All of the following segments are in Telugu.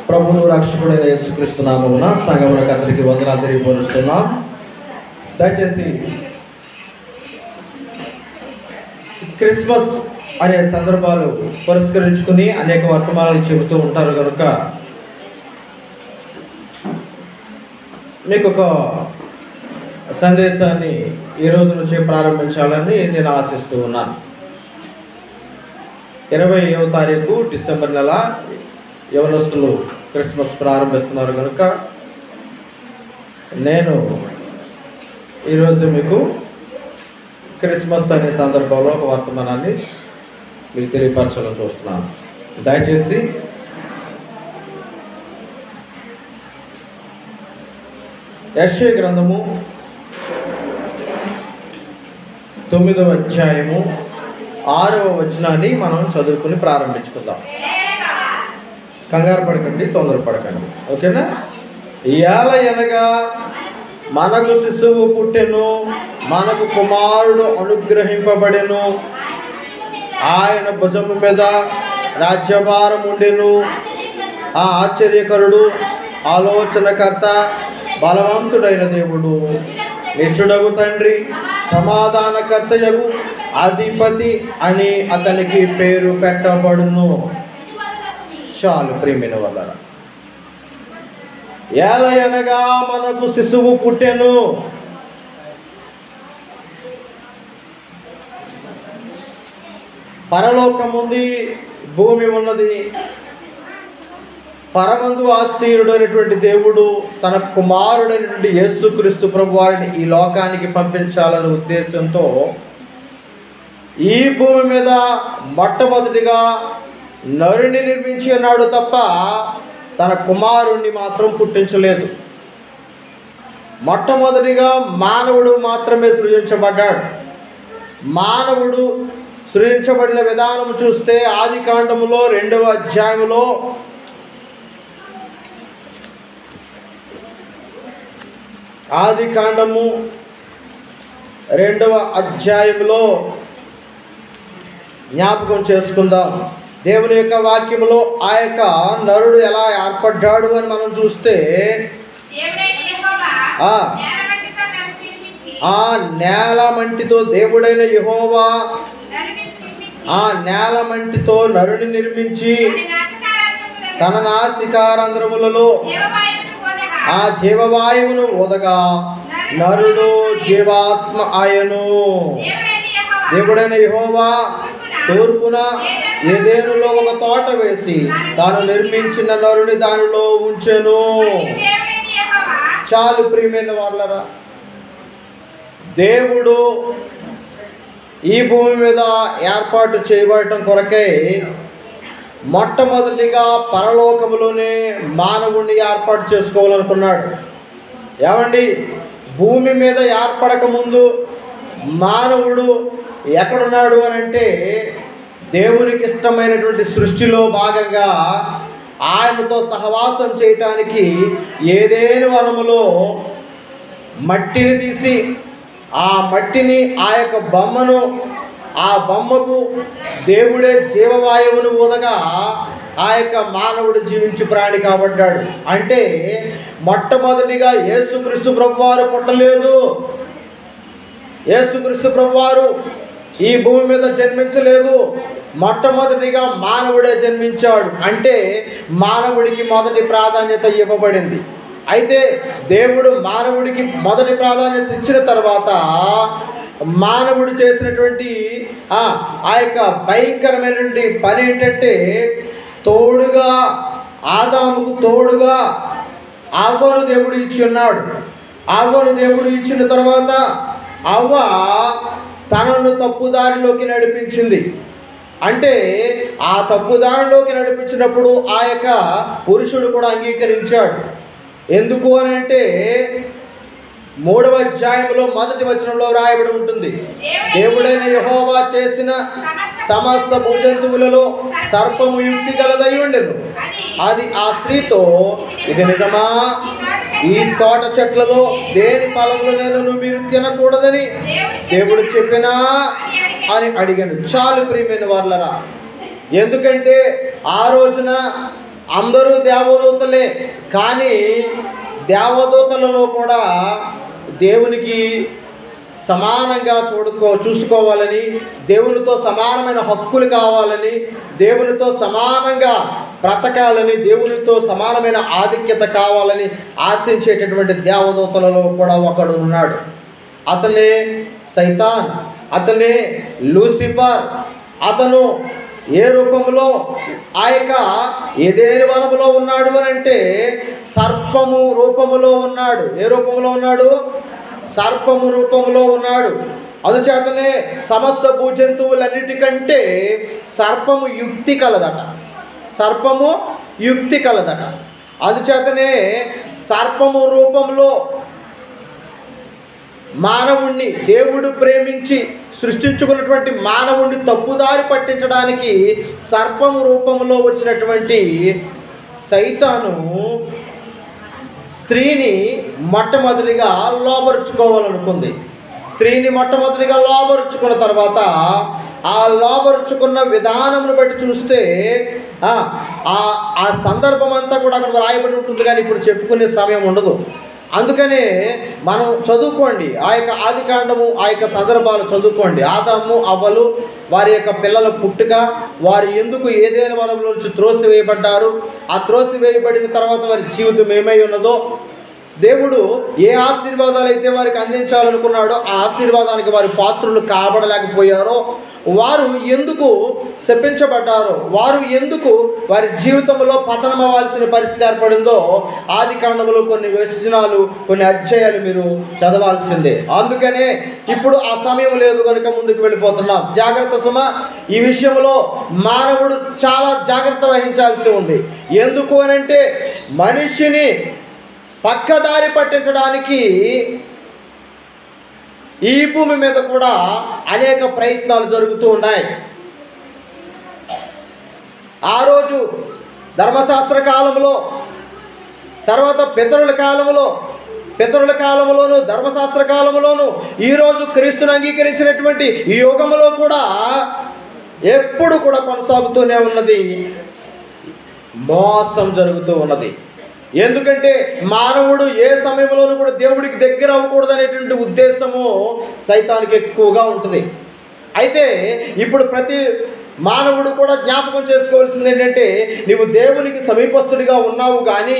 ప్రభువు రక్షకుడైన యేసుక్రీస్తు నామమున సంఘమునకు అందరికీ వందనాలు తెలియపరుస్తున్నాం. దయచేసి క్రిస్మస్ అనే సందర్భాలు పురస్కరించుకుని అనేక వర్తమానాలు చెబుతూ ఉంటారు కనుక మీకు ఒక సందేశాన్ని ఈ రోజు నుంచి ప్రారంభించాలని నేను ఆశిస్తూ ఉన్నాను. 20వ తారీఖు డిసెంబర్ నెల యవనస్తులు క్రిస్మస్ ప్రారంభిస్తున్నారు కనుక నేను ఈరోజు మీకు క్రిస్మస్ అనే సందర్భంలో ఒక వర్తమానాన్ని మీకు తెలియపరచాలని చూస్తున్నాను. దయచేసి యెషయా గ్రంథము 9వ అధ్యాయము 6వ వచనాన్ని మనం చదువుకుని ప్రారంభించుకుందాం. కంగారు పడకండి, తొందరపడకండి, ఓకేనా? ఏలయనగా మనకు శిశువు పుట్టెను, మనకు కుమారుడు అనుగ్రహింపబడెను, ఆయన భుజము మీద రాజ్యభారం ఉండెను. ఆ ఆశ్చర్యకరుడు, ఆలోచనకర్త, బలవంతుడైన దేవుడు, నిత్యుడగు తండ్రి, సమాధానకర్తయగు అధిపతి అని అతనికి పేరు పెట్టబడును. చాలు ప్రియమైన వాళ్ళరా, ఏలయనగా మనకు శిశువు పుట్టెను. పరలోకముంది, భూమి ఉన్నది. పరమందు ఆశ్చర్యుడైనటువంటి దేవుడు తన కుమారుడైనటువంటి యేసుక్రీస్తు ప్రభువారిని ఈ లోకానికి పంపించాలనే ఉద్దేశంతో ఈ భూమి మీద మొట్టమొదటిగా నరుని నిర్మించి అన్నాడు తప్ప తన కుమారుణ్ణి మాత్రం పుట్టించలేదు. మొట్టమొదటిగా మానవుడు మాత్రమే సృజించబడ్డాడు. మానవుడు సృజించబడిన విధానం చూస్తే ఆది కాండములో 2వ అధ్యాయంలో ఆది కాండము 2వ అధ్యాయంలో జ్ఞాపకం చేసుకుందాం. దేవుని యొక్క వాక్యములో ఆ యొక్క నరుడు ఎలా ఏర్పడ్డాడు అని మనం చూస్తే ఆ నేల మంటితో దేవుడైన యెహోవా ఆ నేల మంటితో నరుని నిర్మించి తన నాసికారంధ్రములలో ఆ జీవవాయువును ఊదగా నరుడు జీవాత్మ ఆయను. దేవుడైన యెహోవా తూర్పున ఏదెనులో ఒక తోట వేసి తాను నిర్మించిన నరుని దానిలో ఉంచెను. చాలు ప్రియమైన వాళ్ళరా, దేవుడు ఈ భూమి మీద ఏర్పాటు చేయబడటం కొరకై మొట్టమొదటిగా పరలోకములోనే మానవుణ్ణి ఏర్పాటు చేసుకోవాలనుకున్నాడు. ఏమండి, భూమి మీద ఏర్పడక ముందు మానవుడు ఎక్కడున్నాడు అని అంటే దేవునికి ఇష్టమైనటువంటి సృష్టిలో భాగంగా ఆయనతో సహవాసం చేయటానికి ఏదేను వనములో మట్టిని తీసి ఆ మట్టిని ఆ యొక్క బొమ్మను ఆ బొమ్మకు దేవుడే జీవవాయువును ఊదగా ఆ యొక్క మానవుడు జీవించి ప్రాణి కాబడ్డాడు. అంటే మొట్టమొదటిగా యేసుక్రీస్తు ప్రభువారు పుట్టలేదు. యేసుక్రీస్తు ప్రభువారు ఈ భూమి మీద జన్మించలేదు. మొట్టమొదటిగా మానవుడే జన్మించాడు. అంటే మానవుడికి మొదటి ప్రాధాన్యత ఇవ్వబడింది. అయితే దేవుడు మానవుడికి మొదటి ప్రాధాన్యత ఇచ్చిన తర్వాత మానవుడు చేసినటువంటి ఆ యొక్క భయంకరమైనటువంటి పని ఏంటంటే తోడుగా ఆదాముకు తోడుగా అవ్వను దేవుడు ఇచ్చి ఉన్నాడు. అవ్వను దేవుడు ఇచ్చిన తర్వాత అవ్వ తనను తప్పుదారిలోకి నడిపించింది. అంటే ఆ తప్పుదారిలోకి నడిపించినప్పుడు ఆ యొక్క పురుషుడు కూడా అంగీకరించాడు. ఎందుకు అని అంటే 3వ అధ్యాయంలో 1వ వచనంలో రాయబడి ఉంటుంది, దేవుడైన యెహోవా చేసిన సమస్త భూజంతువులలో సర్పము యుక్తి గలదై ఉండెను. అది ఆ స్త్రీతో, ఇది నిజమా? ఈ తోట చెట్లలో దేని ఫలములను మీరు తినకూడదని దేవుడు చెప్పినా అని అడిగాను. చాలు ప్రియమైన వాళ్ళరా, ఎందుకంటే ఆ రోజున అందరూ దేవదూతలే, కానీ దేవదూతలలో కూడా దేవునికి సమానంగా చూసుకోవాలని, దేవునితో సమానమైన హక్కులు కావాలని, దేవునితో సమానంగా బ్రతకాలని, దేవునితో సమానమైన ఆధిక్యత కావాలని ఆశించేటటువంటి దేవదూతలలో కూడా ఒకడు ఉన్నాడు. అతనే సైతాన్, అతనే లూసిఫర్. అతను ఏ రూపంలో ఆ యొక్క ఏదేని వనములో ఉన్నాడు అని అంటే సర్పము రూపములో ఉన్నాడు. ఏ రూపంలో ఉన్నాడు? సర్పము రూపంలో ఉన్నాడు. అందుచేతనే సమస్త భూజంతువులన్నిటికంటే సర్పము యుక్తి కలదట. సర్పము యుక్తి కలదట. అందుచేతనే సర్పము రూపంలో మానవుణ్ణి దేవుడు ప్రేమించి సృష్టించుకున్నటువంటి మానవుణ్ణి తప్పుదారి పట్టించడానికి సర్పము రూపంలో వచ్చినటువంటి సైతాను స్త్రీని మొట్టమొదటిగా లోబరుచుకోవాలనుకుంది. స్త్రీని మొట్టమొదటిగా లోబరుచుకున్న తర్వాత ఆ లోబరుచుకున్న విధానమును బట్టి చూస్తే ఆ సందర్భం అంతా కూడా అక్కడ రాయబడి ఉంటుంది, కానీ ఇప్పుడు చెప్పుకునే సమయం ఉండదు. అందుకనే మనం చదువుకోండి, ఆ యొక్క ఆదికాండము, ఆ యొక్క సందర్భాలు చదువుకోండి. ఆదాము అవ్వలు, వారి యొక్క పిల్లల పుట్టుక, వారు ఎందుకు ఏదైనా వనంలో నుంచి త్రోసివేయబడ్డారు, ఆ త్రోసివేయబడిన తర్వాత వారి జీవితం ఏమై ఉన్నదో, దేవుడు ఏ ఆశీర్వాదాలు అయితే వారికి అందించాలనుకున్నాడో ఆ ఆశీర్వాదానికి వారి పాత్రులు కాబడలేకపోయారో, వారు ఎందుకు శపించబడ్డారో, వారు ఎందుకు వారి జీవితంలో పతనం అవ్వాల్సిన పరిస్థితి ఏర్పడిందో ఆదికాండములో కొన్ని వచనాలు, కొన్ని అధ్యాయాలు మీరు చదవాల్సిందే. అందుకనే ఇప్పుడు ఆ సమయం లేదు కనుక ముందుకు వెళ్ళిపోతున్నాం. జాగ్రత్త సుమ, ఈ విషయంలో మానవుడు చాలా జాగ్రత్త వహించాల్సి ఉంది. ఎందుకు అనంటే మనిషిని పక్కదారి పట్టించడానికి ఈ భూమి మీద కూడా అనేక ప్రయత్నాలు జరుగుతూ ఉన్నాయి. ఆ రోజు ధర్మశాస్త్ర కాలంలో, తర్వాత పితరుల కాలంలోను, ధర్మశాస్త్ర కాలంలోను, ఈరోజు క్రీస్తుని అంగీకరించినటువంటి ఈ యుగంలో కూడా ఎప్పుడు కూడా కొనసాగుతూనే ఉన్నది, మోసం జరుగుతూ ఉన్నది. ఎందుకంటే మానవుడు ఏ సమయంలోనూ కూడా దేవుడికి దగ్గర అవ్వకూడదు అనేటువంటి ఉద్దేశము సైతానికి ఎక్కువగా ఉంటుంది. అయితే ఇప్పుడు ప్రతి మానవుడు కూడా జ్ఞాపకం చేసుకోవాల్సింది ఏంటంటే, నీవు దేవునికి సమీపస్తుడిగా ఉన్నావు, కానీ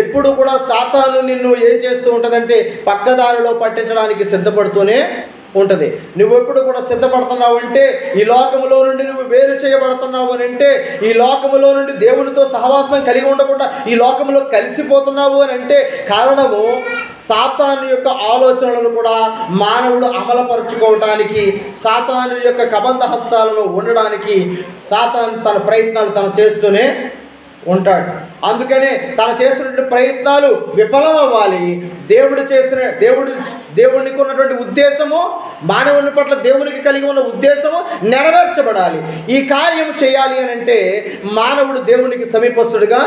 ఎప్పుడు కూడా సాతాను నిన్ను ఏం చేస్తూ ఉంటుందంటే పక్కదారిలో పట్టించడానికి సిద్ధపడుతూనే ఉంటుంది. నువ్వు ఎప్పుడు కూడా సిద్ధపడుతున్నావు అంటే ఈ లోకములో నుండి నువ్వు వేరు చేయబడుతున్నావు అని అంటే, ఈ లోకములో నుండి దేవునితో సహవాసం కలిగి ఉండకుండా ఈ లోకంలో కలిసిపోతున్నావు అని అంటే కారణము సాతాను యొక్క ఆలోచనలను కూడా మానవుడు అమలుపరుచుకోవటానికి, సాతాను యొక్క కబంధ హస్తాలలో ఉండడానికి సాతాను తన ప్రయత్నాలు తను చేస్తూనే ఉంటాడు. అందుకనే తను చేస్తున్న ప్రయత్నాలు విఫలం అవ్వాలి. దేవునికి ఉన్నటువంటి ఉద్దేశము, మానవుని పట్ల దేవునికి కలిగి ఉన్న ఉద్దేశము నెరవేర్చబడాలి. ఈ కార్యం చేయాలి అని అంటే మానవుడు దేవునికి సమీపస్తుడిగా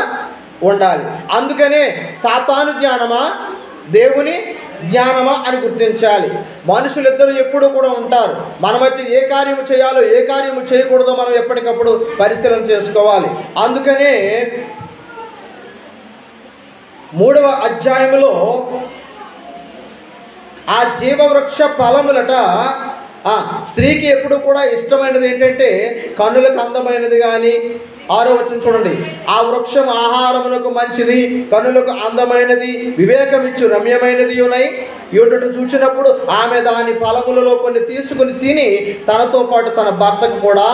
ఉండాలి. అందుకనే సాతాను జ్ఞానమా, దేవుని జ్ఞానమా అని గుర్తించాలి. మనుషులిద్దరూ ఎప్పుడూ కూడా ఉంటారు. మన మధ్య ఏ కార్యము చేయాలో ఏ కార్యము చేయకూడదో మనం ఎప్పటికప్పుడు పరిశీలన చేసుకోవాలి. అందుకనే 3వ అధ్యాయములో ఆ జీవవృక్ష ఫలములట స్త్రీకి ఎప్పుడు కూడా ఇష్టమైనది ఏంటంటే కన్నులకు అందమైనది. కానీ 6వ వచనం చూడండి, ఆ వృక్షం ఆహారమునకు మంచిది, కన్నులకు అందమైనది, వివేకమిచ్చు రమ్యమైనది ఉన్నాయి. యూటును చూచినప్పుడు ఆమె దాని ఫలములలో కొన్ని తీసుకుని తిని తనతో పాటు తన భర్తకు కూడా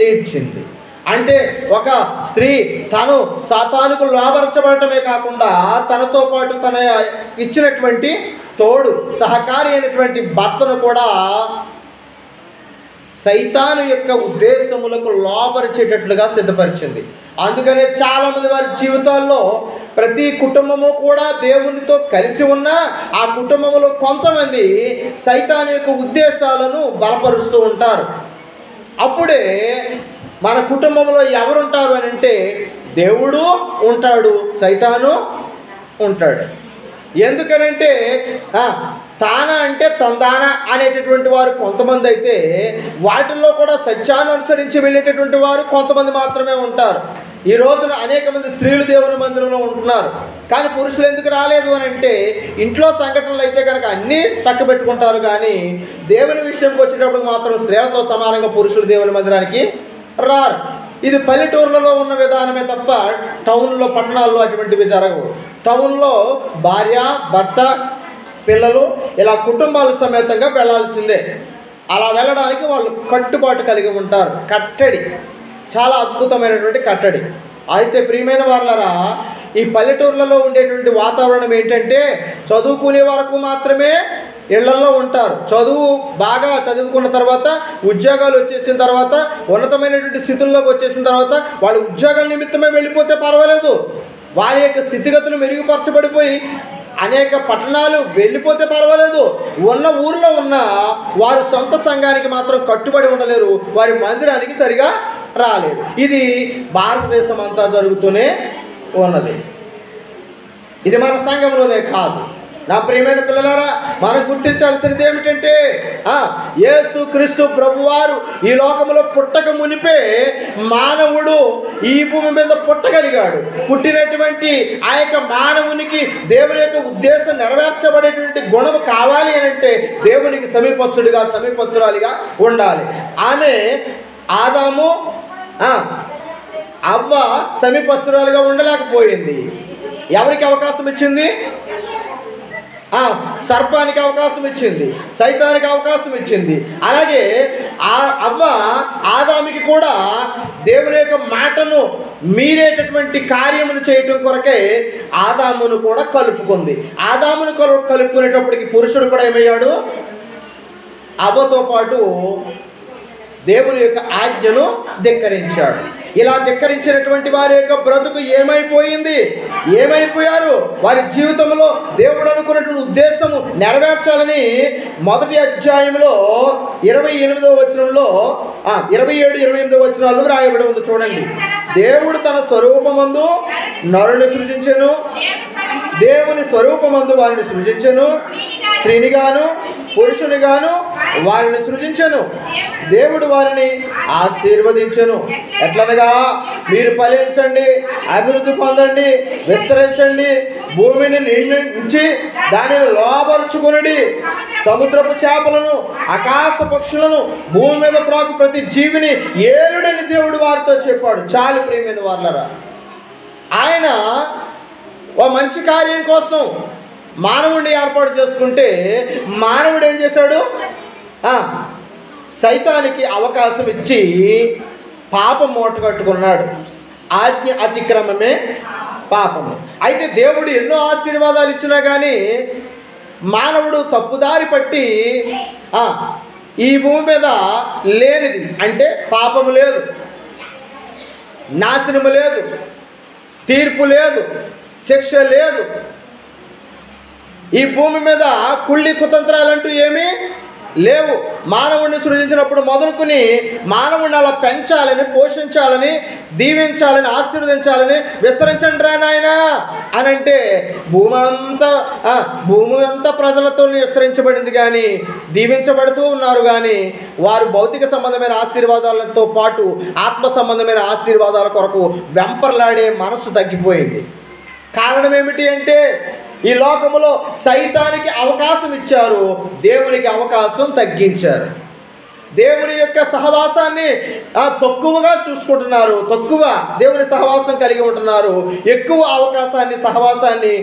ఇచ్చింది. అంటే ఒక స్త్రీ తను సాతానుకు లోబరచబడటమే కాకుండా తనతో పాటు తన ఇచ్చినటువంటి తోడు సహకారి అయినటువంటి భర్తను కూడా సైతాను యొక్క ఉద్దేశములకు లోబరిచేటట్లుగా సిద్ధపరిచింది. అందుకనే చాలామంది వారి జీవితాల్లో ప్రతి కుటుంబము కూడా దేవునితో కలిసి ఉన్నా ఆ కుటుంబంలో కొంతమంది సైతాను యొక్క ఉద్దేశాలను బలపరుస్తూ ఉంటారు. అప్పుడే మన కుటుంబంలో ఎవరుంటారు అని అంటే దేవుడు ఉంటాడు, సైతాను ఉంటాడు. ఎందుకనంటే తానా అంటే తందాన అనేటటువంటి వారు కొంతమంది అయితే వాటిల్లో కూడా సత్యాన్ని అనుసరించి వెళ్ళేటటువంటి వారు కొంతమంది మాత్రమే ఉంటారు. ఈ రోజున అనేక మంది స్త్రీలు దేవుని మందిరంలో ఉంటున్నారు, కానీ పురుషులు ఎందుకు రాలేదు అని అంటే ఇంట్లో సంఘటనలు అయితే కనుక అన్నీ చక్కబెట్టుకుంటారు, కానీ దేవుని విషయంకి వచ్చేటప్పుడు మాత్రం స్త్రీలతో సమానంగా పురుషులు దేవుని మందిరానికి రారు. ఇది పల్లెటూర్లలో ఉన్న విధానమే తప్ప టౌన్లో పట్టణాల్లో అటువంటివి జరగవు. టౌన్లో భార్య భర్త పిల్లలు ఇలా కుటుంబాల సమేతంగా వెళ్ళాల్సిందే. అలా వెళ్ళడానికి వాళ్ళు కట్టుబాటు కలిగి ఉంటారు. కట్టడి, చాలా అద్భుతమైనటువంటి కట్టడి. అయితే ప్రియమైన వాళ్ళరా, ఈ పల్లెటూర్లలో ఉండేటువంటి వాతావరణం ఏంటంటే చదువుకునే వరకు మాత్రమే ఇళ్లల్లో ఉంటారు. బాగా చదువుకున్న తర్వాత ఉద్యోగాలు వచ్చేసిన తర్వాత ఉన్నతమైనటువంటి స్థితుల్లోకి వచ్చేసిన తర్వాత వాళ్ళు ఉద్యోగాల నిమిత్తమే వెళ్ళిపోతే పర్వాలేదు, వారి యొక్క స్థితిగతులు మెరుగుపరచబడిపోయి అనేక పట్టణాలు వెళ్ళిపోతే పర్వాలేదు, ఉన్న ఊరిలో ఉన్న వారు సొంత సంఘానికి మాత్రం కట్టుబడి ఉండలేరు, వారి మందిరానికి సరిగా రాలేరు. ఇది భారతదేశం అంతా జరుగుతూనే ఉన్నది. ఇది మన సంఘంలోనే కాదు. నా ప్రియమైన పిల్లలారా, మనం గుర్తించాల్సినది ఏమిటంటే యేసు క్రీస్తు ప్రభువారు ఈ లోకంలో పుట్టక మునిపే మానవుడు ఈ భూమి మీద పుట్టగలిగాడు. పుట్టినటువంటి ఆ యొక్క మానవునికి దేవుని యొక్క ఉద్దేశం నెరవేర్చబడేటువంటి గుణము కావాలి అని అంటే దేవునికి సమీపస్తురాలిగా ఉండాలి. ఆమె ఆదాము అవ్వ సమీపస్తురాలుగా ఉండలేకపోయింది. ఎవరికి అవకాశం ఇచ్చింది? సర్పానికి అవకాశం ఇచ్చింది, సైతానికి అవకాశం ఇచ్చింది. అలాగే అవ్వ ఆదాముకి కూడా దేవుని యొక్క మాటను మీరేటటువంటి కార్యములు చేయటం కొరకే ఆదామును కూడా కలుపుకుంది. ఆదామును కలుపుకునేటప్పటికి పురుషుడు కూడా ఏమయ్యాడు? అవ్వతో పాటు దేవుని యొక్క ఆజ్ఞను ధిక్కరించాడు. ఇలా ధిక్కరించినటువంటి వారి యొక్క బ్రతుకు ఏమైపోయారు? వారి జీవితంలో దేవుడు అనుకున్నటువంటి ఉద్దేశము నెరవేర్చాలని మొదటి అధ్యాయంలో 27వ వచనంలో 27-28వ వచనాల్లో రాయబడి ఉంది. చూడండి, దేవుడు తన స్వరూపమందు నరుని సృజించెను, దేవుని స్వరూపమందు వారిని సృజించెను, స్త్రీనిగాను పురుషునిగాను వారిని సృజించెను. దేవుడు వారిని ఆశీర్వదించెను. ఎట్లనగా, మీరు ఫలించండి, అభివృద్ధి పొందండి, విస్తరించండి, భూమిని నిండించి దానిని లోబరుచుకొనుడి, సముద్రపు చేపలను ఆకాశ పక్షులను భూమి మీద ప్రాకు ప్రతి జీవిని ఏలుడని దేవుడు వారితో చెప్పాడు. చాలు ప్రియమైన వాళ్ళరా, ఆయన ఓ మంచి కార్యం కోసం మానవుడిని ఏర్పాటు చేసుకుంటే మానవుడు ఏం చేశాడు? సైతానికి అవకాశం ఇచ్చి పాపం మూట కట్టుకున్నాడు. ఆజ్ఞ అతిక్రమమే పాపము. అయితే దేవుడు ఎన్నో ఆశీర్వాదాలు ఇచ్చినా కానీ మానవుడు తప్పుదారి పట్టి ఈ భూమి మీద లేనిది అంటే పాపము లేదు, నాశనము లేదు, తీర్పు లేదు, శిక్ష లేదు, ఈ భూమి మీద కుళ్ళి కుతంత్రాలంటూ ఏమీ లేవు. మానవుడిని సృజించినప్పుడు మొదలుకొని మానవుడిని అలా పెంచాలని, పోషించాలని, దీవించాలని, ఆశీర్వదించాలని, విస్తరించండి రా నాయన అని అంటే భూమి అంతా ప్రజలతో విస్తరించబడింది, కానీ దీవించబడుతూ ఉన్నారు. కానీ వారు భౌతిక సంబంధమైన ఆశీర్వాదాలతో పాటు ఆత్మ సంబంధమైన ఆశీర్వాదాల కొరకు వెంపర్లాడే మనసు తగ్గిపోయింది. కారణం ఏమిటి అంటే ఈ లోకములో సైతానికి అవకాశం ఇచ్చారు, దేవునికి అవకాశం తగ్గించారు. దేవుని యొక్క సహవాసాన్ని తక్కువగా చూసుకుంటున్నారు, తక్కువ దేవుని సహవాసం కలిగి ఉంటున్నారు, ఎక్కువ సహవాసాన్ని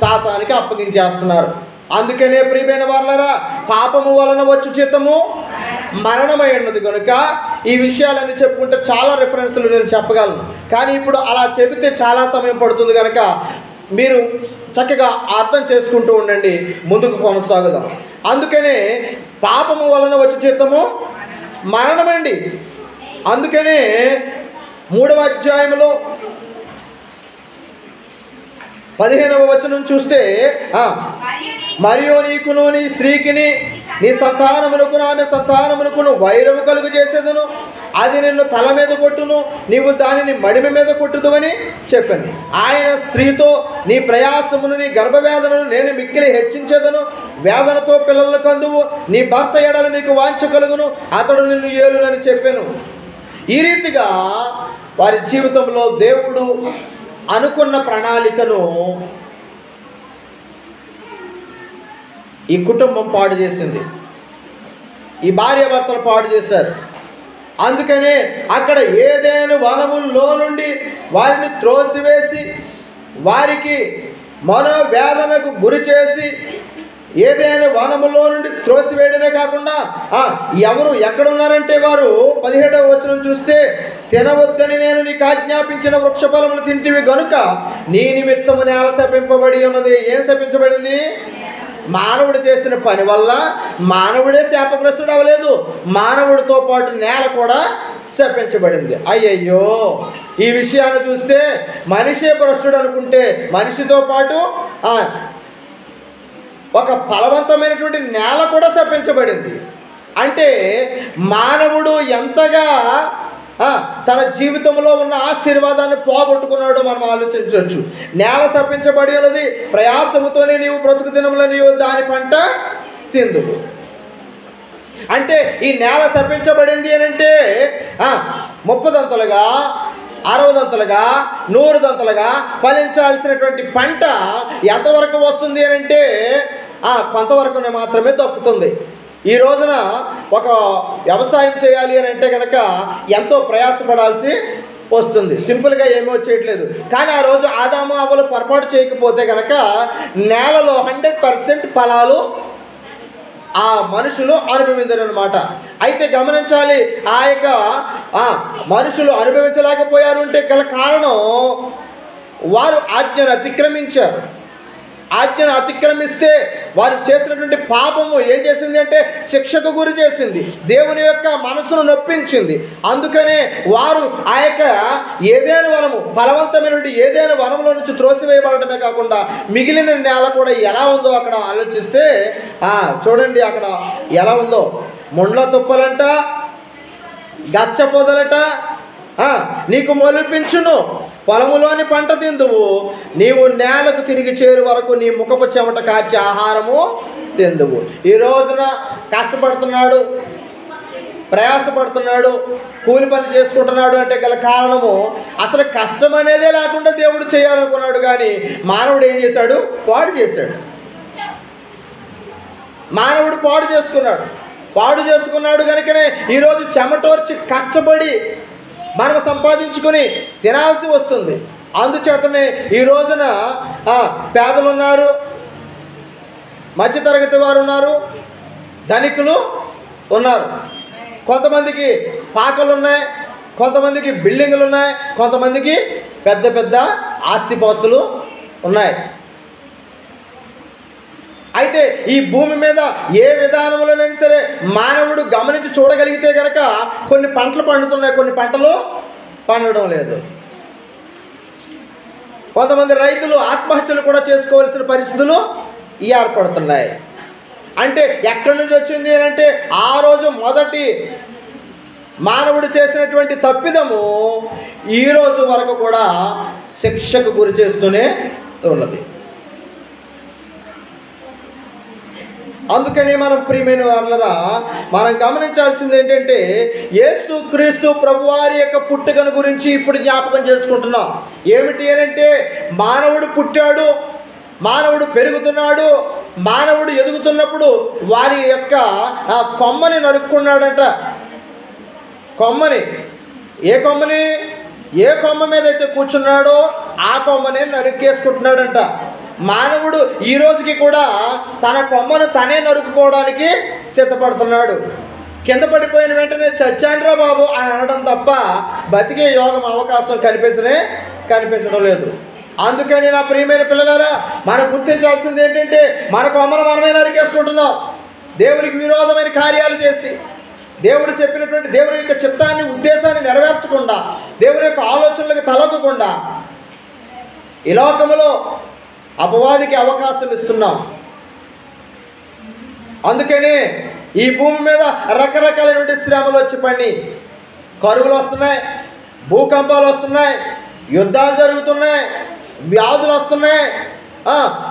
సాతానికి అప్పగించేస్తున్నారు. అందుకనే ప్రియమైన వాళ్ళరా, పాపము వలన వచ్చు జీతము మరణమై ఉన్నది కనుక ఈ విషయాలన్నీ చెప్పుకుంటే చాలా రిఫరెన్స్లు నేను చెప్పగలను, కానీ ఇప్పుడు అలా చెబితే చాలా సమయం పడుతుంది కనుక మీరు చక్కగా అర్థం చేసుకుంటూ ఉండండి, ముందుకు కొనసాగుదాం. అందుకనే పాపము వలన వచ్చే జీతము మరణమండి. అందుకనే 3వ అధ్యాయంలో 15వ వచనం చూస్తే, మరియు నీకును నీ స్త్రీకిని నీ సంతానమునకు ఆమె సంతానమునకును వైరము కలుగు చేసేదను, అది నిన్ను తల మీద కొట్టును, నీవు దానిని మడిమ మీద కొట్టుదువని చెప్పాను. ఆయన స్త్రీతో, నీ ప్రయాసమును నీ గర్భవేదనను నేను మిక్కిలి హెచ్చించేదను, వేదనతో పిల్లలను కందువు, నీ భర్త ఎడల నీకు వాంఛ కలుగును, అతడు నిన్ను ఏలునని చెప్పాను. ఈ రీతిగా వారి జీవితంలో దేవుడు అనుకున్న ప్రణాళికను ఈ కుటుంబం పాడు చేసింది. ఈ భార్యాభర్తలు పాడు చేశారు. అందుకనే అక్కడ ఏదైనా వనముల్లో నుండి వారిని త్రోసివేసి వారికి మనోవేదనకు గురి చేసి ఏదైనా వనములో నుండి త్రోసివేయడమే కాకుండా ఎవరు ఎక్కడున్నారంటే వారు 17వ వచనం చూస్తే, తినవద్దని నేను నీకు ఆజ్ఞాపించిన వృక్షఫలములు తింటివి గనుక నీ నిమిత్తము నేల శపింపబడి ఉన్నది. ఏం శపించబడింది? మానవుడు చేసిన పని వల్ల మానవుడే శాపగ్రస్తుడు అవ్వలేదు, మానవుడితో పాటు నేల కూడా శపించబడింది. అయ్యయ్యో, ఈ విషయాన్ని చూస్తే మనిషే భ్రష్టుడు అనుకుంటే మనిషితో పాటు ఒక ఫలవంతమైనటువంటి నేల కూడా శపించబడింది. అంటే మానవుడు ఎంతగా తన జీవితంలో ఉన్న ఆశీర్వాదాన్ని పోగొట్టుకున్నాడో మనం ఆలోచించవచ్చు. నేల శపించబడి ఉన్నది, ప్రయాసముతోనే నీవు బ్రతుకు దినములో నీవు దాని పంట తిందువు. అంటే ఈ నేల శపించబడింది అని అంటే 30 దంతలుగా 60 దంతలుగా 100 దంతలుగా ఫలించాల్సినటువంటి పంట ఎంతవరకు వస్తుంది అని అంటే కొంతవరకునే మాత్రమే దక్కుతుంది. ఈ రోజున ఒక వ్యవసాయం చేయాలి అని అంటే కనుక ఎంతో ప్రయాసపడాల్సి వస్తుంది, సింపుల్గా ఏమీ వచ్చేయట్లేదు. కానీ ఆ రోజు ఆదాము అవ్వలు పొరపాటు చేయకపోతే కనుక నేలలో 100% ఫలాలు ఆ మనుషులు అనుభవించారనమాట. అయితే గమనించాలి, ఆ యొక్క మనుషులు అనుభవించలేకపోయారు అంటే గల కారణం వారు ఆజ్ఞను అతిక్రమించారు. ఆజ్ఞను అతిక్రమిస్తే వారు చేసినటువంటి పాపము ఏం చేసింది అంటే శిక్షకు గురి చేసింది, దేవుని యొక్క మనసును నొప్పించింది. అందుకనే వారు ఆ యొక్క ఏదైనా వనము, ఫలవంతమైనటువంటి ఏదైనా వనంలో నుంచి త్రోసివేయబడటమే కాకుండా మిగిలిన నేల కూడా ఎలా ఉందో అక్కడ ఆలోచిస్తే చూడండి అక్కడ ఎలా ఉందో. ముండ్ల తుప్పలంట, గచ్చ పొదలట నీకు మొలిపించును, పొలములోని పంట తిందువు, నీవు నేలకు తిరిగి చేరు వరకు నీ ముఖపు చెమట కాచి ఆహారము తిందువు. ఈ రోజున కష్టపడుతున్నాడు, ప్రయాసపడుతున్నాడు, కూలి పని చేసుకుంటున్నాడు అంటే గల కారణము అసలు కష్టం అనేదే లేకుండా దేవుడు చేయాలనుకున్నాడు. కానీ మానవుడు ఏం చేశాడు? పాడు చేశాడు. మానవుడు పాడు చేసుకున్నాడు కనుకనే ఈరోజు చెమటోర్చి కష్టపడి మనం సంపాదించుకొని తినాల్సి వస్తుంది. అందుచేతనే ఈ రోజున పేదలు ఉన్నారు, మధ్యతరగతి వారు ఉన్నారు, ధనికులు ఉన్నారు. కొంతమందికి పాకలు ఉన్నాయి, కొంతమందికి బిల్డింగులు ఉన్నాయి, కొంతమందికి పెద్ద పెద్ద ఆస్తిపాస్తులు ఉన్నాయి. అయితే ఈ భూమి మీద ఏ విధానంలోనైనా సరే మానవుడు గమనించి చూడగలిగితే కనుక కొన్ని పంటలు పండుతున్నాయి, కొన్ని పంటలు పండడం లేదు. కొంతమంది రైతులు ఆత్మహత్యలు కూడా చేసుకోవాల్సిన పరిస్థితులు ఏర్పడుతున్నాయి. అంటే ఎక్కడి నుంచి వచ్చింది అంటే ఆ రోజు మొదటి మానవుడు చేసినటువంటి తప్పిదము ఈ రోజు వరకు కూడా శిక్షకు గురి చేస్తూనే ఉన్నది. అందుకని మనం ప్రియమైన వారలారా మనం గమనించాల్సింది ఏంటంటే యేసుక్రీస్తు ప్రభువారి యొక్క పుట్టుకను గురించి ఇప్పుడు జ్ఞాపకం చేసుకుంటున్నాం. ఏమిటి అంటే మానవుడు పుట్టాడు, మానవుడు పెరుగుతున్నాడు, మానవుడు ఎదుగుతున్నప్పుడు వారి యొక్క కొమ్మని నరుక్కున్నాడంట. కొమ్మని, ఏ కొమ్మ మీద అయితే కూర్చున్నాడో ఆ కొమ్మనే నరుక్కేసుకుంటున్నాడంట. మానవుడు ఈ రోజుకి కూడా తన కొమ్మను తనే నరుకుకోవడానికి సిద్ధపడుతున్నాడు. కింద పడిపోయిన వెంటనే చచ్చాన్రా బాబు అని అనడం తప్ప బతికే యోగం అవకాశం కనిపించడం లేదు. అందుకని నా ప్రియమైన పిల్లలారా మనం గుర్తించాల్సింది ఏంటంటే మన కొమ్మను మనమే నరికేసుకుంటున్నాం. దేవునికి విరోధమైన కార్యాలు చేసి, దేవుడు చెప్పినటువంటి దేవుని యొక్క చిత్తాన్ని, ఉద్దేశాన్ని నెరవేర్చకుండా, దేవుని యొక్క ఆలోచనలకు తలొక్కకుండా ఈ లోకములో అపవాదికి అవకాశం ఇస్తున్నాం. అందుకనే ఈ భూమి మీద రకరకాలైనటువంటి శ్రమలు వచ్చి పడి కరువులు వస్తున్నాయి, భూకంపాలు వస్తున్నాయి, యుద్ధాలు జరుగుతున్నాయి, వ్యాధులు వస్తున్నాయి,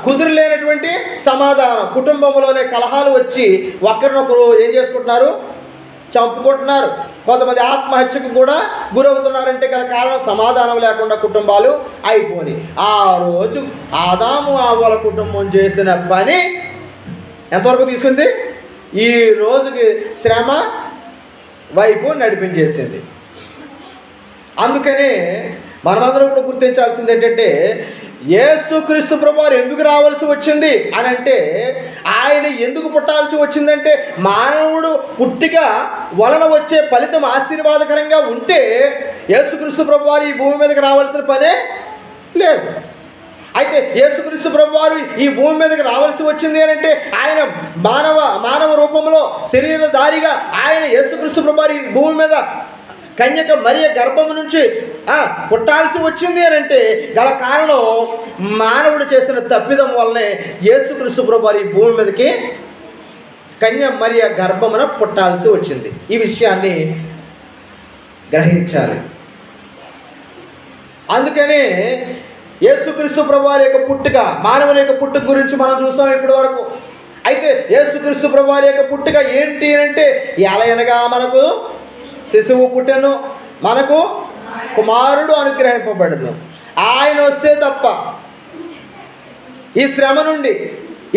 కుదిరిలేనటువంటి సమాధానం, కుటుంబంలోనే కలహాలు వచ్చి ఒకరినొకరు ఏం చేసుకుంటున్నారు? చంపుకుంటున్నారు, కొంతమంది ఆత్మహత్యకు కూడా గురవుతున్నారంటే గల కారణం సమాధానం లేకుండా కుటుంబాలు అయిపోయి. ఆ రోజు ఆదాము అవ్వల కుటుంబం చేసిన పని ఎంతవరకు తీసుకుంది? ఈ రోజుకి శ్రమ వైపు నడిపించేసింది. అందుకనే మనమందరం కూడా గుర్తించాల్సింది ఏంటంటే, యేసుక్రీస్తు ప్రభువారు ఎందుకు రావాల్సి వచ్చింది అని అంటే, ఆయన ఎందుకు పుట్టాల్సి వచ్చిందంటే, మానవుడు పుట్టిక వలన వచ్చే ఫలితం ఆశీర్వాదకరంగా ఉంటే యేసుక్రీస్తు ప్రభువారు ఈ భూమి మీదకి రావాల్సిన పనే లేదు. అయితే యేసుక్రీస్తు ప్రభువారు ఈ భూమి మీదకి రావాల్సి వచ్చింది అని అంటే, ఆయన మానవ రూపంలో శరీరధారిగా ఆయన యేసుక్రీస్తు ప్రభువారు ఈ భూమి మీద కన్యక మరియ గర్భము నుంచి పుట్టాల్సి వచ్చింది అని అంటే గల కారణం మానవుడు చేసిన తప్పిదం వల్లనే యేసుక్రీస్తు ప్రభువారు ఈ భూమి మీదకి కన్య మరియ గర్భమున పుట్టాల్సి వచ్చింది. ఈ విషయాన్ని గ్రహించాలి. అందుకనే యేసుక్రీస్తు ప్రభువారి యొక్క పుట్టుక, మానవుని యొక్క పుట్టుక గురించి మనం చూస్తాం ఇప్పటి వరకు. అయితే యేసుక్రీస్తు ప్రభువారి యొక్క పుట్టుక ఏంటి అంటే, ఎలయనగా మనకు శిశువు పుట్టెను, మనకు కుమారుడు అనుగ్రహింపబడను. ఆయన వస్తే తప్ప ఈ శ్రమ నుండి,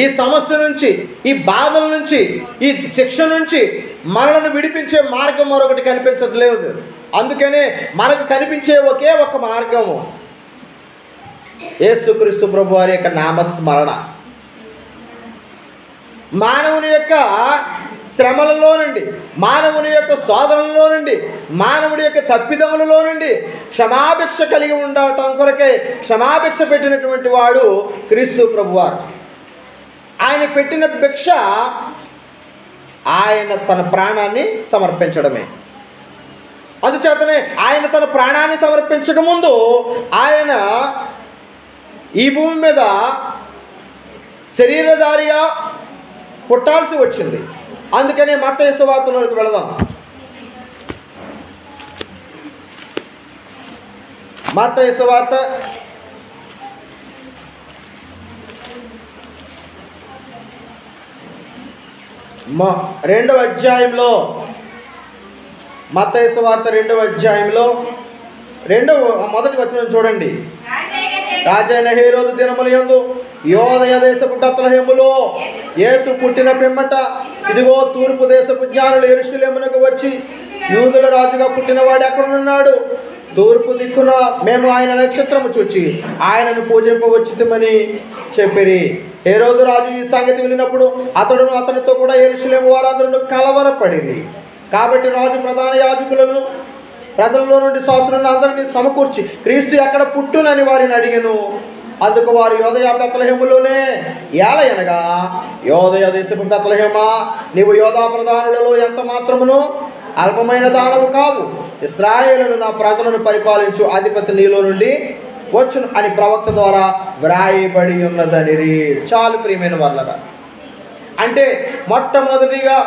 ఈ సమస్య నుంచి, ఈ బాధల నుంచి, ఈ శిక్ష నుంచి మనల్ని విడిపించే మార్గం మరొకటి కనిపించట్లేదు. అందుకనే మనకు కనిపించే ఒకే ఒక మార్గము యేసుక్రీస్తు ప్రభువారి యొక్క నామస్మరణ. మానవుని యొక్క శ్రమలలో నుండి, మానవుని యొక్క శోధనలలో నుండి, మానవుడి యొక్క తప్పిదములలో నుండి క్షమాభిక్ష కలిగి ఉండటం కొరకే క్షమాభిక్ష పెట్టినటువంటి వాడు క్రీస్తు ప్రభువారు. ఆయన పెట్టిన భిక్ష ఆయన తన ప్రాణాన్ని సమర్పించడమే. అందుచేతనే ఆయన తన ప్రాణాన్ని సమర్పించకముందు ఆయన ఈ భూమి మీద శరీరధారిగా పుట్టాల్సి వచ్చింది. అందుకనే మత్తయి సువార్తలోకి వెళదాం. మత్తయి సువార్త 2వ అధ్యాయంలో, మత్తయి సువార్త 2వ అధ్యాయంలో మొదటి వచనం చూడండి. రాజైన హేరోదు దినములందు యోదయ దేశపు బెత్లెహేములో యేసు పుట్టిన పిమ్మట, ఇదిగో తూర్పు దేశపు జ్ఞానులు యెరూషలేమునకు వచ్చి, యూదుల రాజుగా పుట్టినవాడు ఎక్కడున్నాడు? తూర్పు దిక్కున మేము ఆయన నక్షత్రము చూచి ఆయనను పూజింపవచ్చితమని చెప్పిరి. హేరోదు రాజు ఈ సంగతి వినినప్పుడు అతడును అతనితో కూడా యెరూషలేము వారందరూ కలవరపడిరి. కాబట్టి రాజు ప్రధాన యాజకులను ప్రజలలో నుండి శాస్త్రులను అందరినీ సమకూర్చి క్రీస్తు ఎక్కడ పుట్టునని వారిని అడిగెను. అందుకు వారు యోదయ బెత్లెహేములోనే. ఏలయనగా, యోదయ దేశపు బెత్లెహేమా, నీవు యోధా ప్రధానులలో ఎంత మాత్రమును అల్పమైన దానవు కావు. ఇశ్రాయేలును నా ప్రజలను పరిపాలించు అధిపతి నీలో నుండి వచ్చును అని ప్రవక్త ద్వారా వ్రాయబడి ఉన్నదనిరి. చాలు ప్రియమైన వాళ్ళరా. అంటే మొట్టమొదటిగా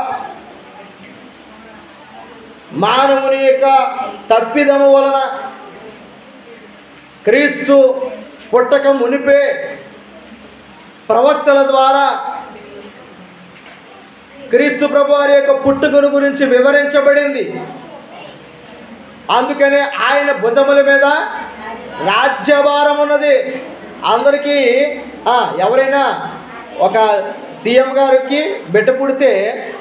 మానవుని యొక్క తప్పిదము వలన క్రీస్తు పుట్టక మునిపే ప్రవక్తల ద్వారా క్రీస్తు ప్రభువారి యొక్క పుట్టుకను గురించి వివరించబడింది. అందుకనే ఆయన భుజముల మీద రాజ్యభారం ఉన్నది. అందరికీ ఎవరైనా ఒక సీఎం గారికి బిడ్డ పుడితే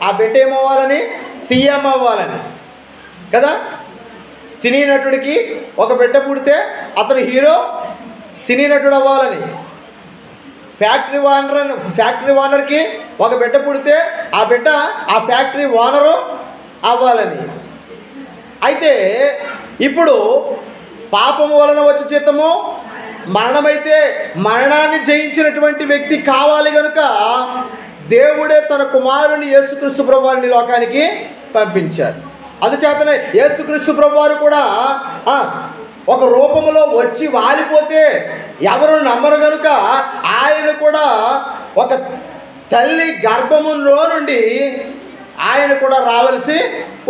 ఆ బిడ్డ ఏమవ్వాలని? సీఎం అవ్వాలని కదా. సినీ నటుడికి ఒక బిడ్డ పుడితే అతను హీరో, సినీ నటుడు అవ్వాలని. ఫ్యాక్టరీ ఓనర్కి ఒక బిడ్డ పుడితే ఆ బిడ్డ ఆ ఫ్యాక్టరీ ఓనరు అవ్వాలని. అయితే ఇప్పుడు పాపము వలన వచ్చే జీతము మరణమైతే మరణాన్ని జయించినటువంటి వ్యక్తి కావాలి కనుక దేవుడే తన కుమారుని యేసుక్రీస్తు ప్రభువారిని లోకానికి పంపించారు. అందుచేతనే యేసుక్రీస్తు ప్రభువారు కూడా ఒక రూపంలో వచ్చి వాలిపోతే ఎవరు నమ్మరు కనుక ఆయన కూడా ఒక తల్లి గర్భములో నుండి ఆయన కూడా రావాల్సి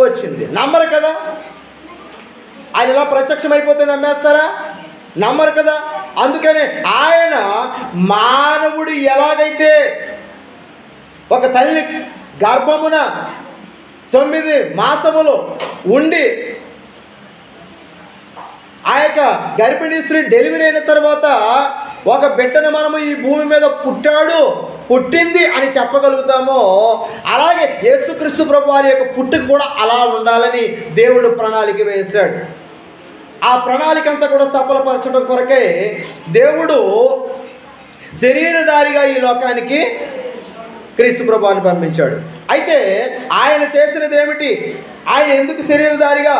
వచ్చింది. నమ్మరు కదా. ఆయన ఇలా ప్రత్యక్షమైపోతే నమ్మేస్తారా? నమ్మరు కదా. అందుకనే ఆయన మానవుడు ఎలాగైతే ఒక తల్లి గర్భమున 9 మాసములు ఉండి ఆ యొక్క గర్భిణీ స్త్రీ డెలివరీ అయిన తర్వాత ఒక బిడ్డను మనము ఈ భూమి మీద పుట్టింది అని చెప్పగలుగుతామో, అలాగే యేసుక్రీస్తు ప్రభు వారి యొక్క పుట్టుక కూడా అలా ఉండాలని దేవుడు ప్రణాళిక వేశాడు. ఆ ప్రణాళిక అంతా కూడా సఫలపరచడం కొరకే దేవుడు శరీరధారిగా ఈ లోకానికి క్రీస్తు ప్రభువుని పంపించాడు. అయితే ఆయన చేసినది ఏమిటి? ఆయన ఎందుకు శరీరధారిగా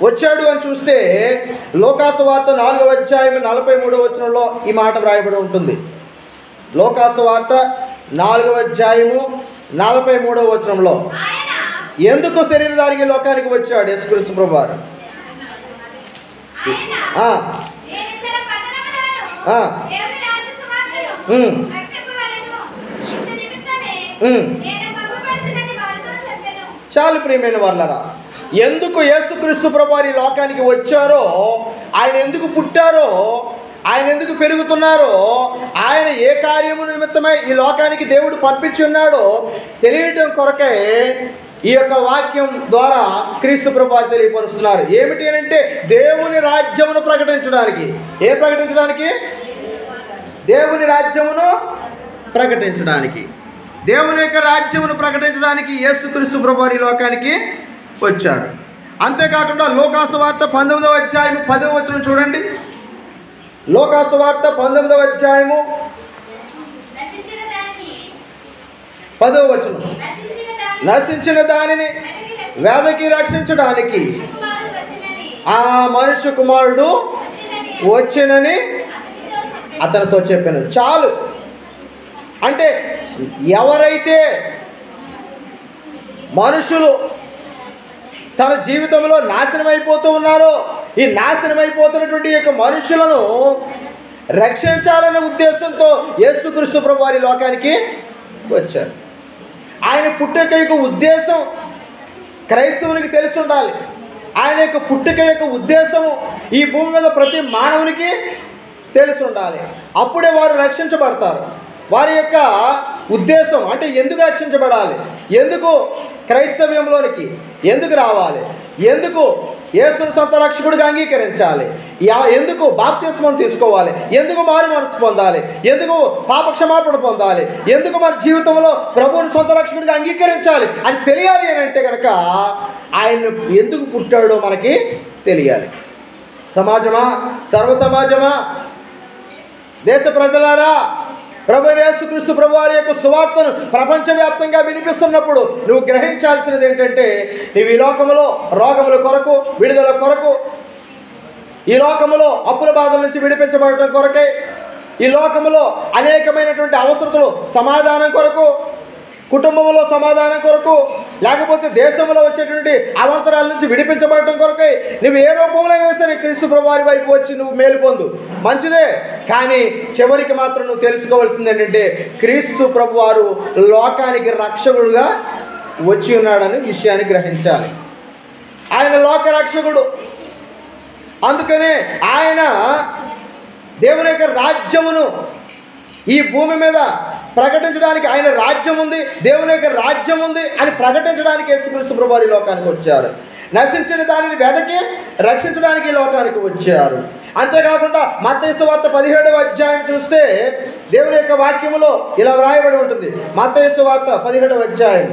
వచ్చాడు అని చూస్తే లోకాసు వార్త 4వ అధ్యాయం 43వ వచనంలో ఈ మాట వ్రాయబడి ఉంటుంది. లోకాసు వార్త 4వ అధ్యాయము 43వ వచనంలో ఎందుకు శరీరధారిగా లోకానికి వచ్చాడు యేసుక్రీస్తు ప్రభువారు? చాలు ప్రియమైన వాళ్ళరా, ఎందుకు యేసుక్రీస్తు ప్రభువారు ఈ లోకానికి వచ్చారో, ఆయన ఎందుకు పుట్టారో, ఆయన ఎందుకు పెరుగుతున్నారో, ఆయన ఏ కార్యము నిమిత్తమై ఈ లోకానికి దేవుడు పంపించి ఉన్నాడో తెలియటం కొరకే ఈ యొక్క వాక్యం ద్వారా క్రీస్తు ప్రభువారు తెలియపరుస్తున్నారు. ఏమిటి అని అంటే దేవుని రాజ్యమును ప్రకటించడానికి. ఏం ప్రకటించడానికి? దేవుని రాజ్యమును ప్రకటించడానికి. దేవుని యొక్క రాజ్యమును ప్రకటించడానికి యేసుక్రీస్తు ప్రభువారు ఈ లోకానికి వచ్చారు. అంతేకాకుండా లోకాసు వార్త 19వ అధ్యాయం 10వ వచనం చూడండి. లోకాసు వార్త 19వ అధ్యాయము 10వ వచనం, నశించిన దానిని వేదకి రక్షించడానికి ఆ మనుష్య కుమారుడు వచ్చినని అతనితో చెప్పాను. చాలు. అంటే ఎవరైతే మనుషులు తన జీవితంలో నాశనమైపోతూ ఉన్నారో, ఈ నాశనమైపోతున్నటువంటి యొక్క మనుషులను రక్షించాలనే ఉద్దేశంతో యేసుక్రీస్తు ప్రభువు వారి లోకానికి వచ్చారు. ఆయన పుట్టుక యొక్క ఉద్దేశం క్రైస్తవునికి తెలిసి ఉండాలి. ఆయన యొక్క పుట్టుక యొక్క ఉద్దేశం ఈ భూమి మీద ప్రతి మానవునికి తెలిసి ఉండాలి. అప్పుడే వారు రక్షించబడతారు. వారి యొక్క ఉద్దేశం అంటే ఎందుకు రక్షించబడాలి, ఎందుకు క్రైస్తవ్యంలోనికి ఎందుకు రావాలి, ఎందుకు యేసును సొంత రక్షకుడిగా అంగీకరించాలి, ఎందుకు బాప్తిస్మం తీసుకోవాలి, ఎందుకు మారు మనసు పొందాలి, ఎందుకు పాపక్షమాపణ పొందాలి, ఎందుకు మన జీవితంలో ప్రభువుని సొంత రక్షకుడిగా అంగీకరించాలి అని తెలియాలి అని అంటే కనుక ఆయన ఎందుకు పుట్టాడో మనకి తెలియాలి. సమాజమా, సర్వ సమాజమా, దేశ ప్రజలారా, ప్రభు యేసుక్రీస్తు ప్రభువారి యొక్క సువార్తను ప్రపంచవ్యాప్తంగా వినిపిస్తున్నప్పుడు నువ్వు గ్రహించాల్సినది ఏంటంటే, నువ్వు ఈ లోకములో రోగముల కొరకు, విడుదల కొరకు, ఈ లోకములో అప్పుల బాధల నుంచి విడిపించబడటం కొరకే, ఈ లోకములో అనేకమైనటువంటి అవసరతలు సమాధానం కొరకు, కుటుంబంలో సమాధానం కొరకు, లేకపోతే దేశంలో వచ్చేటువంటి అవంతరాల నుంచి విడిపించబడటం కొరకై నువ్వు ఏ రూపంలో అయినా సరే క్రీస్తు ప్రభువారి వైపు వచ్చి నువ్వు మేలు పొందు, మంచిదే. కానీ చివరికి మాత్రం నువ్వు తెలుసుకోవాల్సింది ఏంటంటే క్రీస్తు ప్రభువారు లోకానికి రక్షకుడుగా వచ్చి ఉన్నాడని విషయాన్ని గ్రహించాలి. ఆయన లోక రక్షకుడు. అందుకనే ఆయన దేవుని యొక్క రాజ్యమును ఈ భూమి మీద ప్రకటించడానికి, ఆయన రాజ్యం ఉంది, దేవుని యొక్క రాజ్యం ఉంది అని ప్రకటించడానికి యేసుక్రీస్తు ప్రభువారు ఈ లోకానికి వచ్చారు. నశించిన దానిని వెదకి రక్షించడానికి ఈ లోకానికి వచ్చారు. అంతేకాకుండా మత్తయి సువార్త 17వ అధ్యాయం చూస్తే దేవుని యొక్క వాక్యములో ఇలా వ్రాయబడి ఉంటుంది. మత్తయి సువార్త 17వ అధ్యాయం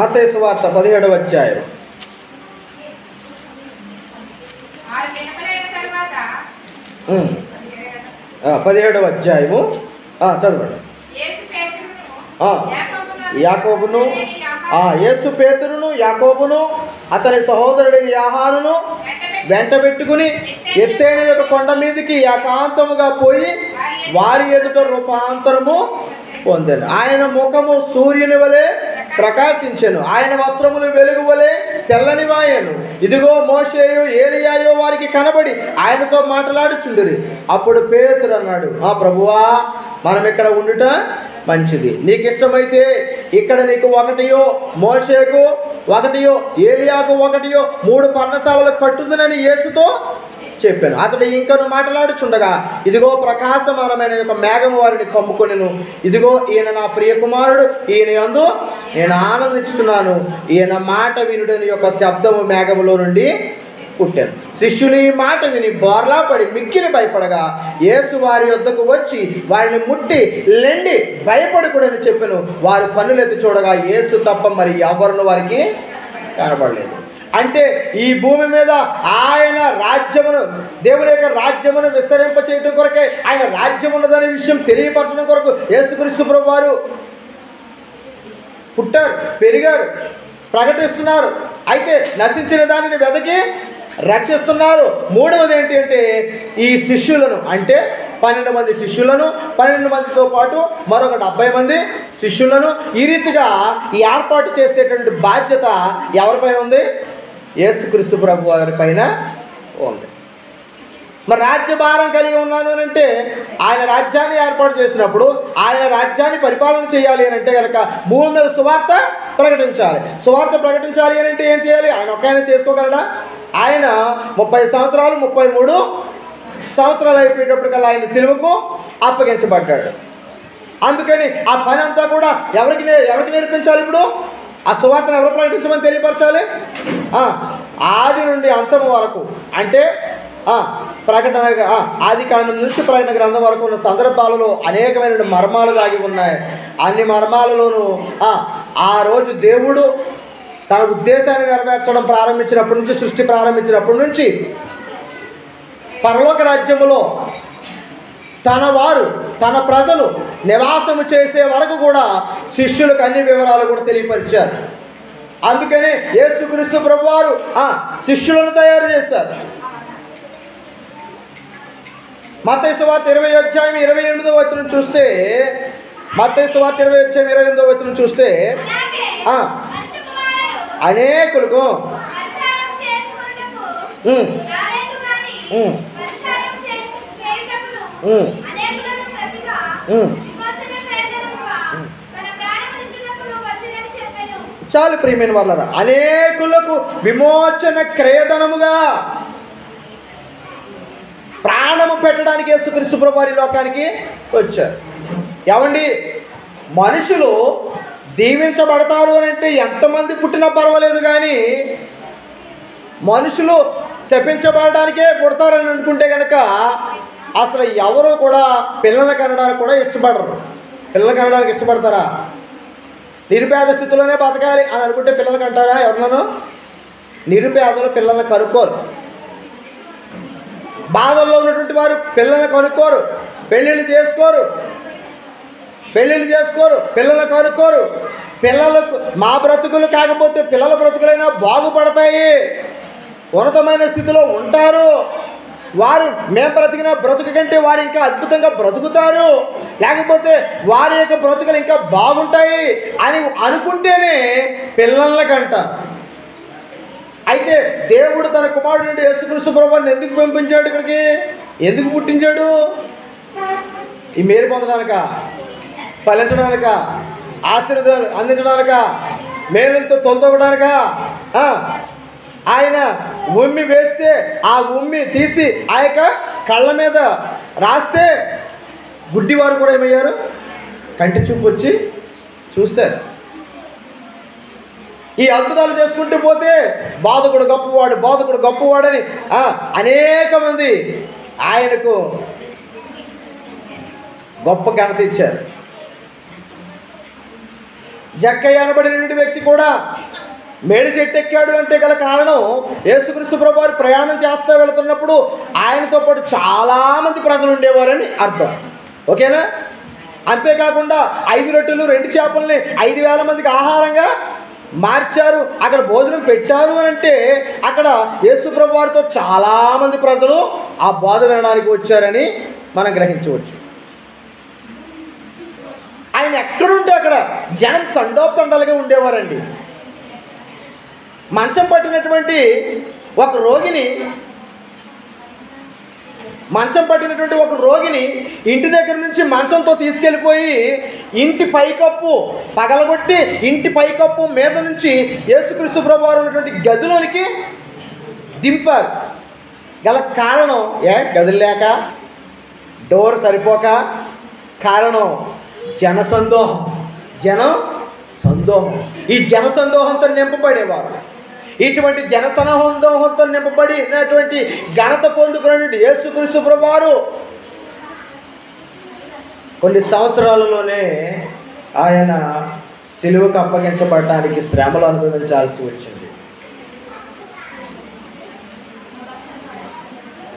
మత్తయి సువార్త 17వ అధ్యాయం 17వ అధ్యాయము చదవండి. యాకోబును, యేసు పేతురును, యాకోబును, అతని సహోదరుడిని యోహానును వెంటబెట్టుకుని ఎత్తైన యొక్క కొండ మీదకి ఏకాంతముగా పోయి వారి ఎదుట రూపాంతరము పొందాను. ఆయన ముఖము సూర్యుని వలె ప్రకాశించెను, ఆయన వస్త్రములు వెలుగు వలె తెల్లనివాయను. ఇదిగో మోషేయు ఏలియాయో వారికి కనబడి ఆయనతో మాట్లాడుచుండిరి. అప్పుడు పేతురు అన్నాడు, ప్రభువా, మనం ఇక్కడ ఉండుట మంచిది. నీకు ఇష్టమైతే ఇక్కడ నీకు ఒకటియో, మోషేకు ఒకటియో, ఏలియాకు ఒకటియో 3 పర్ణశాలలు కట్టుదునని యేసుతో చెప్పాను. అతడు ఇంకను మాట్లాడుచుండగా ఇదిగో ప్రకాశమానమైన యొక్క మేఘము వారిని కమ్ముకొనెను. ఇదిగో ఈయన నా ప్రియ కుమారుడు, ఈయన యందు నేను ఆనందిస్తున్నాను, ఈయన మాట వినుడని యొక్క శబ్దము మేఘములో నుండి పుట్టాను. శిష్యులు ఈ మాట విని బోర్లా పడి మిక్కిలి భయపడగా యేసు వారి యొద్దకు వచ్చి వారిని ముట్టి లెండి భయపడకూడని చెప్పాను. వారు కన్నులెత్తి చూడగా యేసు తప్ప మరి ఎవరిని వారికి కనబడలేదు. అంటే ఈ భూమి మీద ఆయన రాజ్యమును, దేవుని యొక్క రాజ్యమును విస్తరింప చేయడం కొరకే, ఆయన రాజ్యం ఉన్నదనే విషయం తెలియపరచడం కొరకు యేసుక్రీస్తు ప్రభువు వారు పుట్టారు, పెరిగారు, ప్రకటిస్తున్నారు. అయితే నశించిన దానిని వెతకి రక్షిస్తున్నారు. మూడవది ఏంటి అంటే ఈ శిష్యులను, అంటే 12 మంది శిష్యులను, 12 మందితో పాటు మరొక 70 మంది శిష్యులను ఈ రీతిగా ఏర్పాటు చేసేటువంటి బాధ్యత ఎవరిపైన ఉంది? యేసుక్రీస్తు ప్రభు వారి పైన ఉంది. మరి రాజ్యభారం కలిగి ఉన్నాను అని అంటే ఆయన రాజ్యాన్ని ఏర్పాటు చేసినప్పుడు ఆయన రాజ్యాన్ని పరిపాలన చేయాలి అని అంటే కనుక భూమి మీద సువార్త ప్రకటించాలి. సువార్త ప్రకటించాలి అని అంటే ఏం చేయాలి? ఆయన ఒక్కైనా చేసుకోగలడా? ఆయన 30 సంవత్సరాలు 33 సంవత్సరాలు అయిపోయేటప్పటికల్లా ఆయన సిలువకు అప్పగించబడ్డాడు. అందుకని ఆ పని అంతా కూడా ఎవరికి నేర్పించాలి? ఇప్పుడు ఆ సువార్తను ఎవరు ప్రకటించమని తెలియపరచాలి? ఆది నుండి అంతం వరకు, అంటే ప్రకటన ఆది కాండం నుంచి ప్రకటన గ్రంథం వరకు ఉన్న సందర్భాలలో అనేకమైన మర్మాలు దాగి ఉన్నాయి. అన్ని మర్మాలలోనూ ఆ రోజు దేవుడు తన ఉద్దేశాన్ని నెరవేర్చడం ప్రారంభించినప్పటి నుంచి, సృష్టి ప్రారంభించినప్పటి నుంచి పరలోక రాజ్యములో తన వారు, తన ప్రజలు నివాసము చేసే వరకు కూడా శిష్యులకు అన్ని వివరాలు కూడా తెలియపరిచారు. అందుకనే యేసుక్రీస్తు ప్రభువారు శిష్యులను తయారు చేశారు. మత్తయి సువార్త 20:28 చూస్తే, మత్తయి సువార్త 20:28 చూస్తే అనేకులకు చాలు ప్రియమైన వాళ్ళరా, అనేకులకు విమోచన క్రయధనముగా ప్రాణము పెట్టడానికి యేసుక్రీస్తు ప్రభువు వారి లోకానికి వచ్చారు. ఏమండి, మనుషులు దీవించబడతారు అని అంటే ఎంతమంది పుట్టినా పర్వాలేదు, కానీ మనుషులు శపించబడడానికే పుడతారని అనుకుంటే కనుక అసలు ఎవరు కూడా పిల్లలు కనడానికి కూడా ఇష్టపడరు. పిల్లలు కనడానికి ఇష్టపడతారా? నిరుపేద స్థితిలోనే బతకాలి అని అనుకుంటే పిల్లలకి అంటారా? ఎవరినో నిరుపేదలు పిల్లల్ని కనుక్కోరు. బాధల్లో ఉన్నటువంటి వారు పిల్లల్ని కనుక్కోరు, పెళ్ళిళ్ళు చేసుకోరు, పిల్లలు కనుక్కోరు. పిల్లలకు మా బ్రతుకులు కాకపోతే పిల్లల బ్రతుకులైనా బాగుపడతాయి, ఉన్నతమైన స్థితిలో ఉంటారు, వారు మేము బ్రతికిన బ్రతుకు కంటే వారు ఇంకా అద్భుతంగా బ్రతుకుతారు, లేకపోతే వారి యొక్క బ్రతుకులు ఇంకా బాగుంటాయి అని అనుకుంటేనే పిల్లలకంట. అయితే దేవుడు తన కుమారుడు నుండి యేసుక్రీస్తు ప్రభువుని ఎందుకు పంపించాడు? ఇక్కడికి ఎందుకు పుట్టించాడు? ఈ మేలు పొందడానిక, ఫలించడానిక, ఆశీర్వాదాలు అందించడానిక, మేలులతో తొలతొక్కడానిక? ఆయన ఉమ్మి వేస్తే ఆ ఉమ్మి తీసి ఆ యొక్క కళ్ళ మీద రాస్తే గుడ్డివారు కూడా ఏమయ్యారు? కంటి చూపు వచ్చి చూశారు. ఈ అద్భుతాలు చేసుకుంటూ పోతే బాధకుడు గొప్పవాడని అనేక మంది ఆయనకు గొప్ప ఘనత ఇచ్చారు. జక్కయ్య అనబడిన వ్యక్తి కూడా మేడి చెట్టు ఎక్కాడు అంటే గల కారణం యేసుక్రీస్తు ప్రభువారు ప్రయాణం చేస్తూ వెళుతున్నప్పుడు ఆయనతో పాటు చాలామంది ప్రజలు ఉండేవారని అర్థం. ఓకేనా? అంతేకాకుండా 5 రొట్టెలు 2 చేపల్ని 5,000 మందికి ఆహారంగా మార్చారు, అక్కడ భోజనం పెట్టారు అని అంటే అక్కడ యేసు ప్రభువారితో చాలామంది ప్రజలు ఆ బోధ వినడానికి వచ్చారని మనం గ్రహించవచ్చు. ఆయన ఎక్కడుంటే అక్కడ జనం తండోపతండాలుగా ఉండేవారండి. మంచం పట్టినటువంటి ఒక రోగిని ఇంటి దగ్గర నుంచి మంచంతో తీసుకెళ్ళిపోయి ఇంటి పైకప్పు పగలగొట్టి ఇంటి పైకప్పు మీద నుంచి యేసుక్రీస్తు ప్రభువారు ఉన్నటువంటి గదిలోనికి దింపారు. గల కారణం గదులు లేక, డోర్ సరిపోక, కారణం జనసందోహం. జనం సందోహం. ఈ జనసందోహంతో నింపబడేవారు. ఇటువంటి జనసందోహంతో నింపబడినటువంటి ఘనత పొందుకున్నటువంటి యేసుక్రీస్తు ప్రభువారు కొన్ని సంవత్సరాలలోనే ఆయన సిలువకు అప్పగించబడటానికి శ్రమలు అనుభవించాల్సి వచ్చింది.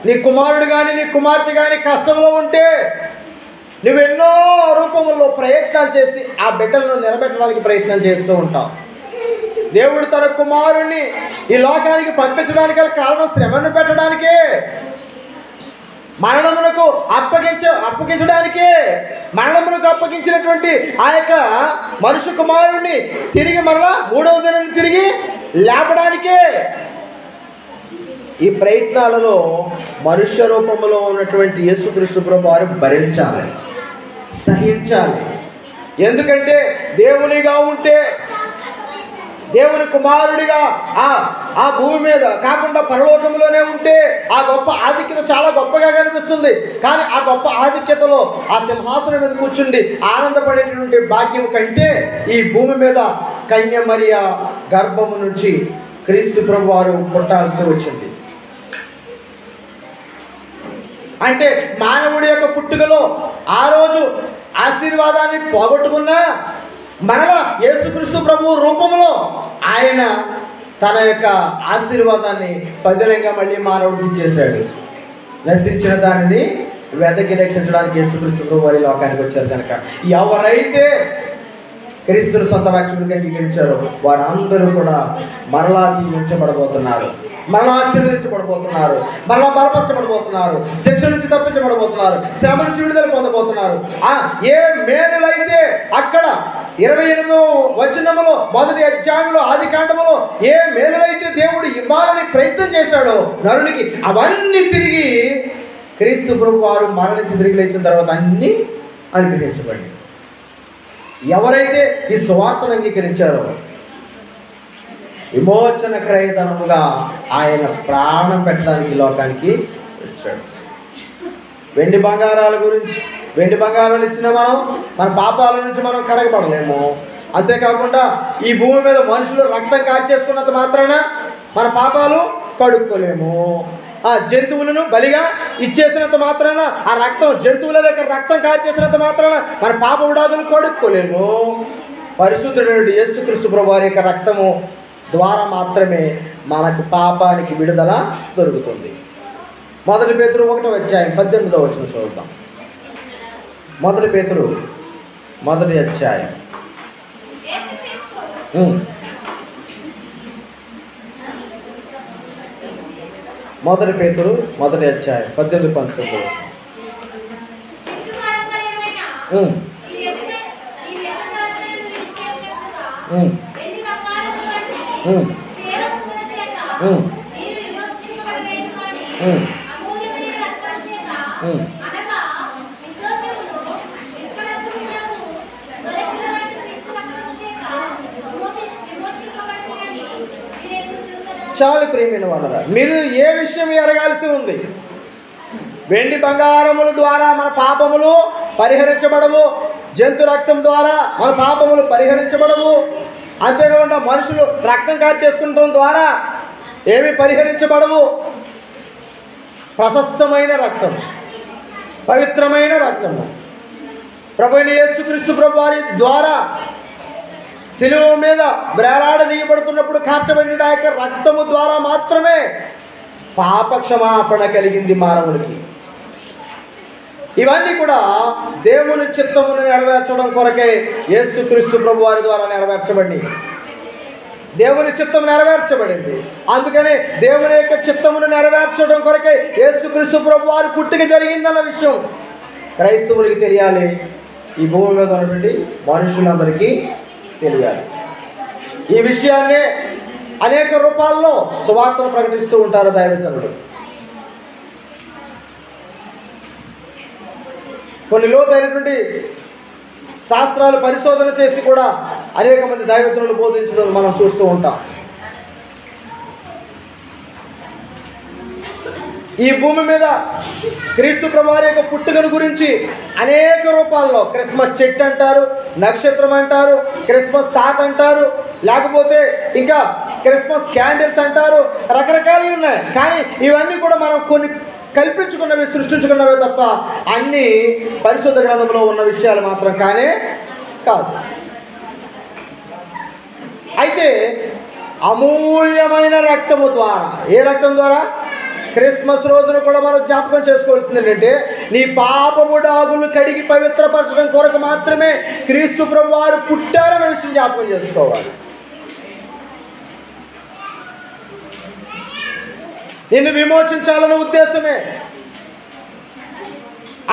నీ కుమారుడు కానీ నీ కుమార్తె కానీ కష్టంలో ఉంటే నువ్వెన్నో రూపంలో ప్రయత్నాలు చేసి ఆ బిడ్డలను నిలబెట్టడానికి ప్రయత్నం చేస్తూ ఉంటావు. దేవుడు తన కుమారుణ్ణి ఈ లోకానికి పంపించడానికి కారణం శ్రమను పెట్టడానికే, మరణమునకు అప్పగించడానికే, మరణమునకు అప్పగించినటువంటి ఆ యొక్క మనుష్య కుమారుణ్ణి తిరిగి మరలా 3వ దినాన్ని తిరిగి లేపడానికే. ఈ ప్రయత్నాలలో మనుష్య రూపంలో ఉన్నటువంటి యేసుక్రీస్తు ప్రభువారు భరించాలి, సహించాలి. ఎందుకంటే దేవునిగా ఉంటే, దేవుని కుమారుడిగా ఆ భూమి మీద కాకుండా పరలోకంలోనే ఉంటే ఆ గొప్ప ఆధిక్యత చాలా గొప్పగా కనిపిస్తుంది. కానీ ఆ గొప్ప ఆధిక్యతలో ఆ సింహాసనం మీద కూర్చుండి ఆనందపడేటటువంటి భాగ్యం కంటే ఈ భూమి మీద కన్య మరియ గర్భము నుంచి క్రీస్తు ప్రభువారు పుట్టాల్సి వచ్చింది. అంటే మానవుడి యొక్క పుట్టుకలో ఆ రోజు ఆశీర్వాదాన్ని పోగొట్టుకున్నా మరలా యేసుక్రీస్తు ప్రభు రూపంలో ఆయన తన యొక్క ఆశీర్వాదాన్ని పదిలంగా మళ్ళీ మానవుడికి ఇచ్చేశాడు. నశించిన దానిని వెదకి రక్షించడానికి యేసుక్రీస్తు ప్రభు వారి లోకానికి వచ్చారు కనుక ఎవరైతే క్రీస్తును సొంత రక్షకుడిగా అంగీకరించారో వారందరూ కూడా మరలా దీవించబడబోతున్నారు, మరలా ఆశీర్వదించబడబోతున్నారు, మరలా బలపరచబడబోతున్నారు, శిక్ష నుంచి తప్పించబడబోతున్నారు, శ్రమ నుంచి విడుదల పొందబోతున్నారు. ఏ మేలులైతే అక్కడ 28వ వచనములో మొదటి అధ్యాయంలో ఆదికాండములో ఏ మేలులైతే దేవుడు ఇవ్వాలని ప్రయత్నం చేశాడో నరునికి, అవన్నీ తిరిగి క్రీస్తు ప్రభు వారు మరణించి తిరిగి లేచిన తర్వాత అన్నీ అనుగ్రహించబడి ఎవరైతే ఈ సువార్తను అంగీకరించారో విమోచన క్రయధనముగా ఆయన ప్రాణం పెట్టడానికి లోకానికి వచ్చాడు. వెండి బంగారాలు ఇచ్చిన మన పాపాల నుంచి మనం కడగబడలేము. అంతేకాకుండా ఈ భూమి మీద మనుషులు రక్తం కార్చేసుకున్నంత మాత్రాన మన పాపాలు కడుక్కోలేము. ఆ జంతువులను బలిగా ఇచ్చేసినంత మాత్రాన ఆ రక్తం జంతువుల యొక్క రక్తం కార్చేసినంత మాత్రాన మన పాప విడాదులు కడుక్కోలేము. పరిశుద్ధుడైన యేసుక్రీస్తు ప్రభు వారి యొక్క రక్తము ద్వారా మాత్రమే మనకు పాపానికి విడుదల దొరుకుతుంది. 1 పేతురు 1వ అధ్యాయం 18వ వచనం చదువుతాం. 1 పేతురు 1వ అధ్యాయం 1 పేతురు 1వ అధ్యాయం 18-19 చాలు ప్రియమైన వాళ్ళరా, మీరు ఏ విషయం ఎరగాల్సి ఉంది? వెండి బంగారముల ద్వారా మన పాపములు పరిహరించబడవు, జంతు రక్తం ద్వారా మన పాపములు పరిహరించబడవు. అంతేకాకుండా మనుషులు రక్తం కార్చేసుకుంటం ద్వారా ఏమి పరిహరించబడవు. ప్రశస్తమైన రక్తం, పవిత్రమైన రక్తము ప్రభువైన యేసుక్రీస్తు ప్రభు వారి ద్వారా శిలువ మీద వేలాడదీయబడుతున్నప్పుడు కార్చబడిన ఆ యొక్క రక్తము ద్వారా మాత్రమే పాప క్షమాపణ కలిగింది మానవుడికి. ఇవన్నీ కూడా దేవుని చిత్తమును నెరవేర్చడం కొరకే యేసుక్రీస్తు ప్రభు వారి ద్వారా నెరవేర్చబడి దేవుని చిత్తం నెరవేర్చబడింది. అందుకని దేవుని యొక్క చిత్తమును నెరవేర్చడం కొరకే యేసుక్రీస్తు ప్రభు వారి పుట్టుక జరిగిందన్న విషయం క్రైస్తవులకి తెలియాలి. ఈ భూమి మీద ఉన్నటువంటి మనుషులందరికీ తెలియాలి. ఈ విషయాన్నే అనేక రూపాల్లో సువార్తను ప్రకటిస్తూ ఉంటారు దైవజనుడు. కొన్ని లోతైనటువంటి శాస్త్రాలు పరిశోధన చేసి కూడా అనేక మంది దైవజనులు బోధించడం మనం చూస్తూ ఉంటాం. ఈ భూమి మీద క్రీస్తు ప్రభువారి యొక్క పుట్టుకను గురించి అనేక రూపాల్లో క్రిస్మస్ చెట్టు అంటారు, నక్షత్రం అంటారు, క్రిస్మస్ తాత అంటారు, లేకపోతే ఇంకా క్రిస్మస్ క్యాండిల్స్ అంటారు, రకరకాలు ఉన్నాయి. కానీ ఇవన్నీ కూడా మనం కొన్ని కల్పించుకున్నవి, సృష్టించుకున్నవే తప్ప అన్నీ పరిశుద్ధ గ్రంథంలో ఉన్న విషయాలు మాత్రం కానే కాదు. అయితే అమూల్యమైన రక్తము ద్వారా, ఏ రక్తం ద్వారా? క్రిస్మస్ రోజున కూడా మనం జ్ఞాపకం చేసుకోవాల్సింది ఏంటంటే, నీ పాపము డాగులు కడిగి పవిత్రపరచడం కొరకు మాత్రమే క్రీస్తు ప్రభువారు పుట్టారనే విషయం జ్ఞాపకం చేసుకోవాలి. నిన్ను విమోచించాలనే ఉద్దేశమే,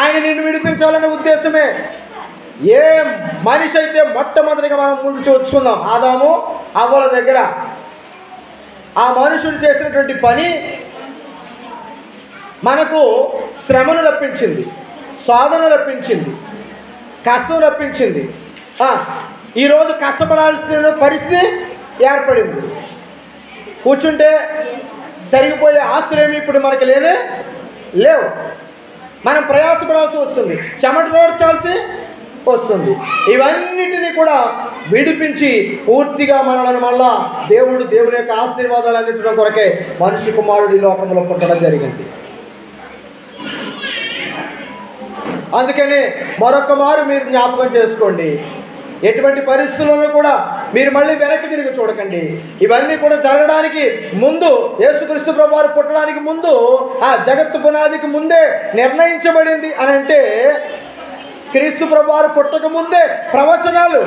ఆయన నిన్ను విడిపించాలనే ఉద్దేశమే. ఏ మనిషి అయితే మొట్టమొదటిగా మనం ముందు చూసుకుందాం, ఆదాము అవ్వల దగ్గర ఆ మనుషులు చేసినటువంటి పని మనకు శ్రమను రప్పించింది, శోధన రప్పించింది, కష్టం రప్పించింది. ఈరోజు కష్టపడాల్సిన పరిస్థితి ఏర్పడింది. కూర్చుంటే తరిగిపోయే ఆస్తులేమి ఇప్పుడు మనకి లేవు. మనం ప్రయాసపడాల్సి వస్తుంది, చెమట రోడ్చాల్సి వస్తుంది. ఇవన్నిటినీ కూడా విడిపించి పూర్తిగా మనలను మళ్ళా దేవుని యొక్క ఆశీర్వాదాలు అందించడం కొరకే మనిషి కుమారుడు ఈ లోకంలో పుట్టడం జరిగింది. అందుకని మరొక మారు మీరు జ్ఞాపకం చేసుకోండి, ఎటువంటి పరిస్థితుల్లో కూడా మీరు మళ్ళీ వెనక్కి తిరిగి చూడకండి. ఇవన్నీ కూడా జరగడానికి ముందు, యేసుక్రీస్తు ప్రభువారు పుట్టడానికి ముందు, ఆ జగత్తు పునాదికి ముందే నిర్ణయించబడింది అని అంటే, క్రీస్తు ప్రభువారు పుట్టక ముందే ప్రవచనాలు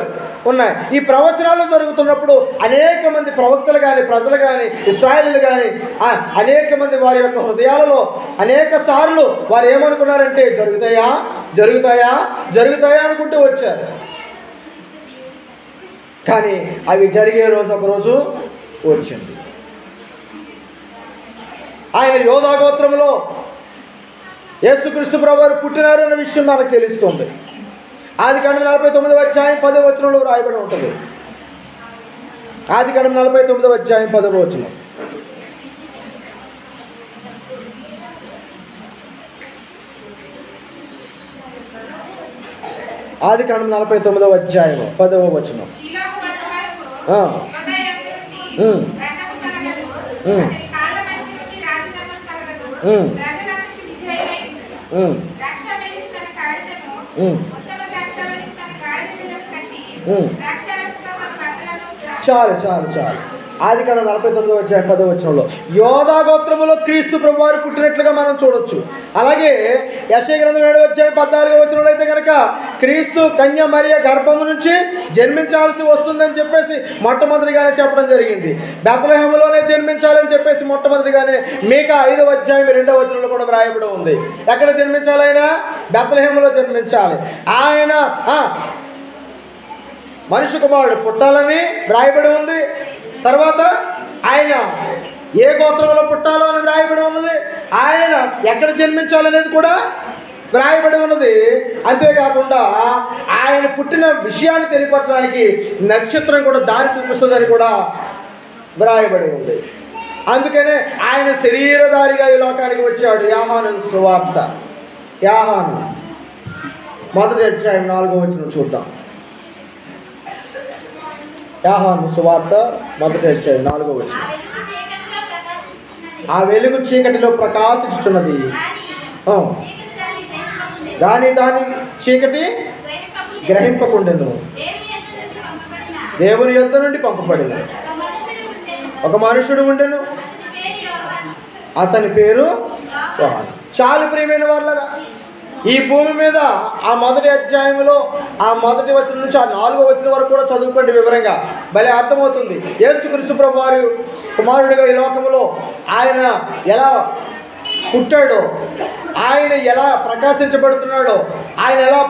ఉన్నాయి. ఈ ప్రవచనాలు జరుగుతున్నప్పుడు అనేక మంది ప్రవక్తలు కానీ, ప్రజలు కానీ, ఇశ్రాయేలీయులు కానీ అనేక మంది వారి యొక్క హృదయాలలో అనేక సార్లు వారు ఏమనుకున్నారంటే, జరుగుతాయా జరుగుతాయా జరుగుతాయా అనుకుంటూ వచ్చారు. కానీ అవి జరిగే రోజు ఒకరోజు వచ్చింది. ఆయన యోధా గోత్రంలో యేసుక్రీస్తు ప్రభువారు పుట్టినారు అన్న విషయం మనకు తెలుస్తుంది. ఆదికాండం 49వ అధ్యాయం 10వ వచనంలో రాయబడి ఉంటుంది. ఆదికాండం 49వ అధ్యాయం 10వ వచనం. ఆదికాండం 49వ అధ్యాయం 10వ వచనం. చాలు చాలు చాలు. ఆదికాండం 49వ అధ్యాయం 10వ వచనంలో యోధా గోత్రములో క్రీస్తు ప్రభువారు పుట్టినట్లుగా మనం చూడొచ్చు. అలాగే యెషయా గ్రంథం 7వ అధ్యాయం 14వ వచనంలో అయితే కనుక క్రీస్తు కన్య మరియ గర్భము నుంచి జన్మించాల్సి వస్తుందని చెప్పేసి మొట్టమొదటిగానే చెప్పడం జరిగింది. బెత్లెహేములోనే జన్మించాలని చెప్పేసి మొట్టమొదటిగానే మీకా 5వ అధ్యాయం 2వ వచనంలో కూడా వ్రాయబడి ఉంది. ఎక్కడ జన్మించాలి? ఆయన బెత్లెహేములో జన్మించాలి. ఆయన మనిషి కుమారుడు పుట్టాలని వ్రాయబడి ఉంది. తర్వాత ఆయన ఏ గోత్రంలో పుట్టాలో అని వ్రాయబడి ఉన్నది. ఆయన ఎక్కడ జన్మించాలనేది కూడా వ్రాయబడి ఉన్నది. అంతేకాకుండా ఆయన పుట్టిన విషయాన్ని తెలియపరచడానికి నక్షత్రం కూడా దారి చూపిస్తుందని కూడా వ్రాయబడి ఉంది. అందుకనే ఆయన శరీరధారిగా ఈ లోకానికి వచ్చాడు. యోహాను సువార్త, యోహాను 1వ అధ్యాయం 4వ వచనం చూద్దాం. యోహాను సువార్త 1వ అధ్యాయం 4వ వచనం. ఆ వెలుగు చీకటిలో ప్రకాశించుచున్నది, కానీ దాని చీకటి గ్రహింపకుండెను. దేవుని యొద్ద నుండి పంపబడిన ఒక మనుషుడు ఉండెను, అతని పేరు యోహాను. చాలా ప్రియమైన వాళ్ళరా, ఈ భూమి మీద ఆ 1వ అధ్యాయంలో ఆ 1వ వచనం నుంచి ఆ 4వ వచనం వరకు కూడా చదువుకోండి వివరంగా, భలే అర్థమవుతుంది. యేసుక్రీస్తు ప్రభువారు కుమారుడిగా ఈ లోకంలో ఆయన ఎలా పుట్టాడో, ఆయన ఎలా ప్రకాశించబడుతున్నాడో, ఆయన ఎలా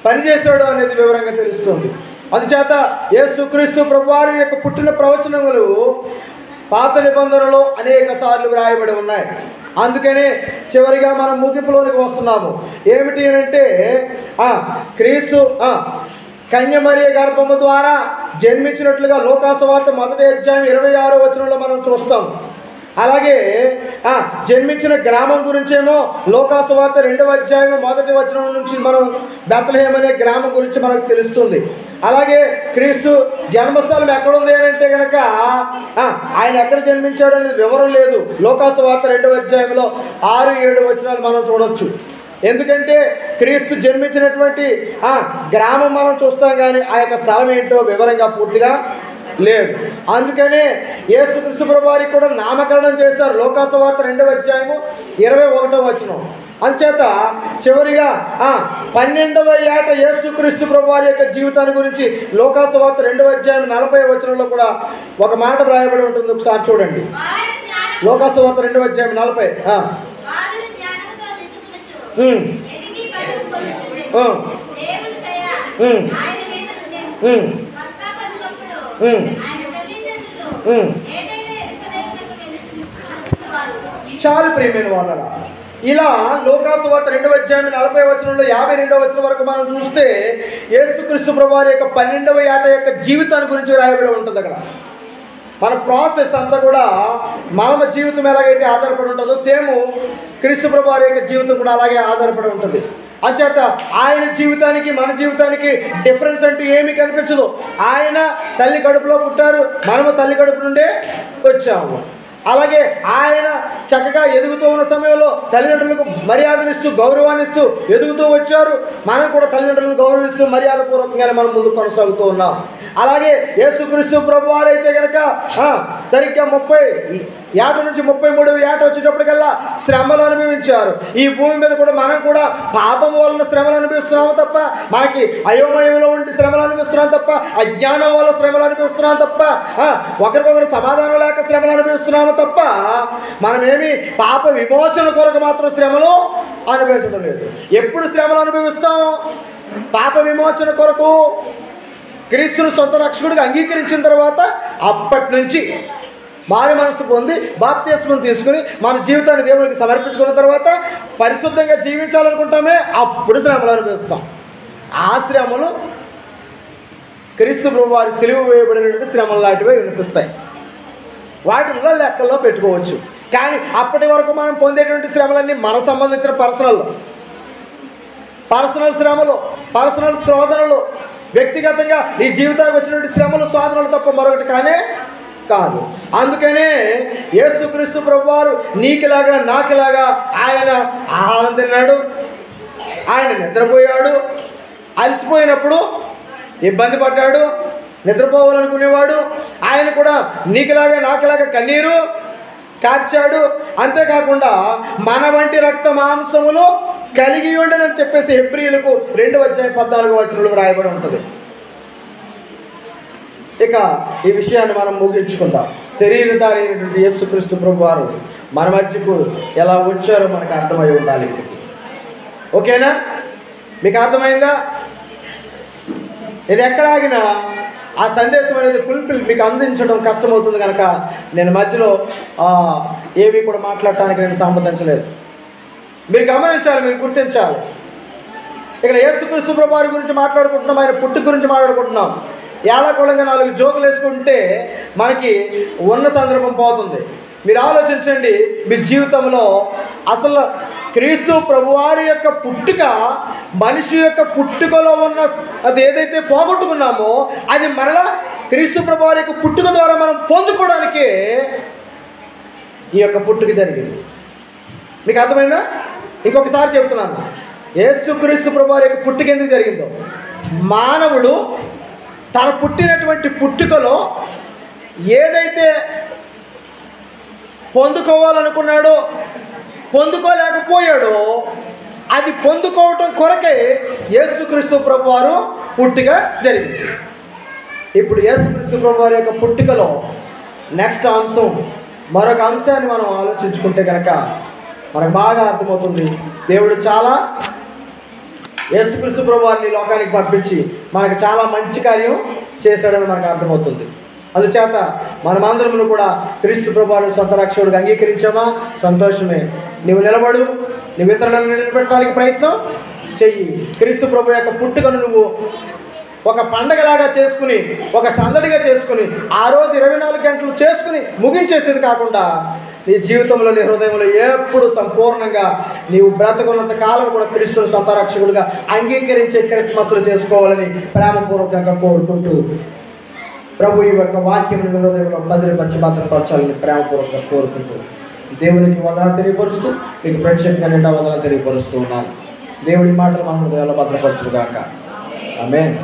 పనిచేశాడో అనేది వివరంగా తెలుస్తుంది. అందుచేత యేసుక్రీస్తు ప్రభువారి యొక్క పుట్టిన ప్రవచనములు పాత నిబంధనలో అనేక సార్లు వ్రాయబడి ఉన్నాయి. అందుకనే చివరిగా మనం ముగింపులోనికి వస్తున్నాము. ఏమిటి అంటే, క్రీస్తు కన్య మరియ గర్భము ద్వారా జన్మించినట్లుగా లోకాసు వార్త 1వ అధ్యాయం 26వ వచనంలో మనం చూస్తాం. అలాగే జన్మించిన గ్రామం గురించేమో లోకాసు వార్త 2వ అధ్యాయం 1వ వచనం నుంచి మనం బెత్లెహేం అనే గ్రామం గురించి మనకు తెలుస్తుంది. అలాగే క్రీస్తు జన్మస్థలం ఎక్కడుంది అని అంటే కనుక ఆయన ఎక్కడ జన్మించాడు అనేది వివరం లేదు. లోకాసు వార్త 2వ అధ్యాయంలో 6-7 వచనాలు మనం చూడొచ్చు. ఎందుకంటే క్రీస్తు జన్మించినటువంటి గ్రామం మనం చూస్తాం, కానీ ఆ యొక్క స్థలం ఏంటో వివరంగా పూర్తిగా లేదు. అందుకనే యేసుక్రీస్తు ప్రభువు వారికి కూడా నామకరణం చేశారు. లోకాసు వార్త 2వ అధ్యాయము 21వ వచనం. అంచేత చివరిగా 12వ ఏట యేసుక్రీస్తు ప్రభువు వారి యొక్క జీవితాన్ని గురించి లోకాసు వార్త 2వ అధ్యాయం 40వ వచనంలో కూడా ఒక మాట వ్రాయబడి ఉంటుంది. ఒకసారి చూడండి. లోకాసు వార్త 2వ అధ్యాయం 40. చాలు ప్రియమైన వాళ్ళరా, ఇలా లోకాసు వార్త 2వ అధ్యాయం 40వ వచనంలో 52వ వచనం వరకు మనం చూస్తే యేసుక్రీస్తు ప్రభువు వారి యొక్క 12వ ఏట యొక్క జీవితాన్ని గురించి రాయబడి ఉంటుంది. అక్కడ మన ప్రాసెస్ అంతా కూడా మానవ జీవితం ఎలాగైతే ఆధారపడి ఉంటుందో సేమ్ క్రీస్తు ప్రభువు వారి యొక్క జీవితం కూడా అలాగే ఆధారపడి ఉంటుంది. అంచేత ఆయన జీవితానికి మన జీవితానికి డిఫరెన్స్ అంటూ ఏమీ కనిపించదు. ఆయన తల్లి కడుపులో పుట్టారు, మనము తల్లి కడుపు నుండే వచ్చాము. అలాగే ఆయన చక్కగా ఎదుగుతూ ఉన్న సమయంలో తల్లిదండ్రులకు మర్యాదనిస్తూ గౌరవాన్నిస్తూ ఎదుగుతూ వచ్చారు. మనం కూడా తల్లిదండ్రులను గౌరవిస్తూ మర్యాదపూర్వకంగానే మనం ముందు కొనసాగుతూ ఉన్నాం. అలాగే యేసుక్రీస్తు ప్రభువు వారైతే కనుక సరిగ్గా 30 ఏట నుంచి 33వ ఏట వచ్చేటప్పటికల్లా శ్రమలు అనుభవించారు. ఈ భూమి మీద కూడా మనం కూడా పాపం వలన శ్రమలు అనుభవిస్తున్నాము తప్ప, మనకి అయోమయంలో ఉండి శ్రమలు అనుభవిస్తున్నాం తప్ప, అజ్ఞానం వల్ల శ్రమలు అనుభవిస్తున్నాం తప్ప, ఒకరికొకరు సమాధానం లేక శ్రమలు అనుభవిస్తున్నాము తప్ప, మనమేమి పాప విమోచన కొరకు మాత్రం శ్రమలు అనుభవించడం లేదు. ఎప్పుడు శ్రమలు అనుభవిస్తాం? పాప విమోచన కొరకు క్రీస్తును సొంత రక్షకుడిగా అంగీకరించిన తర్వాత అప్పటి నుంచి మారి మనసు పొంది బాప్తిస్మం తీసుకుని మన జీవితాన్ని దేవునికి సమర్పించుకున్న తర్వాత పరిశుద్ధంగా జీవించాలనుకుంటామే, అప్పుడు శ్రమలు అనుభవిస్తాం. ఆ శ్రమలు క్రీస్తు ప్రభువు వారి సిలువ వేయబడినటువంటి శ్రమలు లాంటివే వినిపిస్తాయి. వాటిల్లో లెక్కల్లో పెట్టుకోవచ్చు. కానీ అప్పటి వరకు మనం పొందేటువంటి శ్రమలన్నీ మన సంబంధించిన పర్సనల్ శ్రమలు, పర్సనల్ శోధనలు, వ్యక్తిగతంగా నీ జీవితానికి వచ్చినటువంటి శ్రమలు శోధనలు తప్ప మరొకటి కానే కాదు. అందుకనే యేసుక్రీస్తు ప్రభువారు నీకులాగా నాకులాగా ఆయన ఆహారం తిన్నాడు, ఆయన నిద్రపోయాడు, అలసిపోయినప్పుడు ఇబ్బంది పడ్డాడు, నిద్రపోవాలనుకునేవాడు. ఆయన కూడా నీకులాగా నాకులాగా కన్నీరు కార్చాడు. అంతేకాకుండా మన వంటి రక్త మాంసములు కలిగి ఉండనని చెప్పేసి హెబ్రీయులకు 2వ అధ్యాయం 14వ వచనంలో రాయబడి ఉంటుంది. ఇక ఈ విషయాన్ని మనం ముగించుకుందాం. శరీరధారి అయినటువంటి యేసుక్రీస్తు ప్రభువారు మన మధ్యకు ఎలా వచ్చారో మనకు అర్థమై ఉండాలి. ఓకేనా? మీకు అర్థమైందా? నేను ఎక్కడ ఆగినా ఆ సందేశం అనేది ఫుల్ఫిల్ మీకు అందించడం కష్టమవుతుంది కనుక నేను మధ్యలో ఏవి కూడా మాట్లాడటానికి నేను సంబంధించలేదు. మీరు గమనించాలి, మీరు గుర్తించాలి. ఇక్కడ యేసుక్రీస్తు ప్రభువారి గురించి మాట్లాడుకుంటున్నాం, ఆయన పుట్టుక గురించి మాట్లాడుకుంటున్నాం. ఏడాకోళంగా 4 జోకులు వేసుకుంటే మనకి ఉన్న సందర్భం పోతుంది. మీరు ఆలోచించండి, మీ జీవితంలో అసలు క్రీస్తు ప్రభువారి యొక్క పుట్టుక, మనిషి యొక్క పుట్టుకలో ఉన్న అది ఏదైతే పోగొట్టుకున్నామో అది మరలా క్రీస్తు ప్రభువారి యొక్క పుట్టుక ద్వారా మనం పొందుకోవడానికి ఈ యొక్క పుట్టుక జరిగింది. మీకు అర్థమైందా? ఇంకొకసారి చెప్తున్నాను, యేసుక్రీస్తు ప్రభువారి యొక్క పుట్టుక ఎందుకు జరిగిందో. మానవుడు తను పుట్టినటువంటి పుట్టుకలో ఏదైతే పొందుకోవాలనుకున్నాడో పొందుకోలేకపోయాడో అది పొందుకోవటం కొరకే యేసుక్రీస్తు ప్రభువారు పుట్టుక జరిగింది. ఇప్పుడు యేసుక్రీస్తు ప్రభువారి యొక్క పుట్టుకలో నెక్స్ట్ అంశం, మరొక అంశాన్ని మనం ఆలోచించుకుంటే కనుక మనకు బాగా అర్థమవుతుంది. దేవుడు చాలా యేసుక్రీస్తు ప్రభువారిని లోకానికి పంపించి మనకు చాలా మంచి కార్యం చేశాడని మనకు అర్థమవుతుంది. అందుచేత మనమందరము కూడా క్రీస్తు ప్రభువారిని సొంత రక్షకుడిగా అంగీకరించామా? సంతోషమే. నువ్వు నిలబడు, నువ్వు ఇతరులను నిలబెట్టడానికి ప్రయత్నం చెయ్యి. క్రీస్తు ప్రభు యొక్క పుట్టుకను నువ్వు ఒక పండగలాగా చేసుకుని, ఒక సందడిగా చేసుకుని, ఆ రోజు 24 గంటలు చేసుకుని ముగించేసేది కాకుండా నీ జీవితంలో, నీ హృదయంలో ఎప్పుడు సంపూర్ణంగా నీవు బ్రతకున్నంత కాలం కూడా క్రీస్తుని సొంత రక్షకుడిగా అంగీకరించే క్రిస్మస్లు చేసుకోవాలని ప్రేమపూర్వకంగా కోరుకుంటూ, ప్రభు ఈ యొక్క వాక్యం నీ హృదయంలో భద్రపరిచి భద్రపరచాలని ప్రేమపూర్వకంగా కోరుకుంటూ, దేవునికి వందనాలు తెలియపరుస్తూ, మీకు ప్రత్యేకంగా నిండా వందనాలు తెలియపరుస్తూ ఉన్నాను. దేవుడి మాటలు మన హృదయాల్లో భద్రపరచుగాక. ఆమేన్.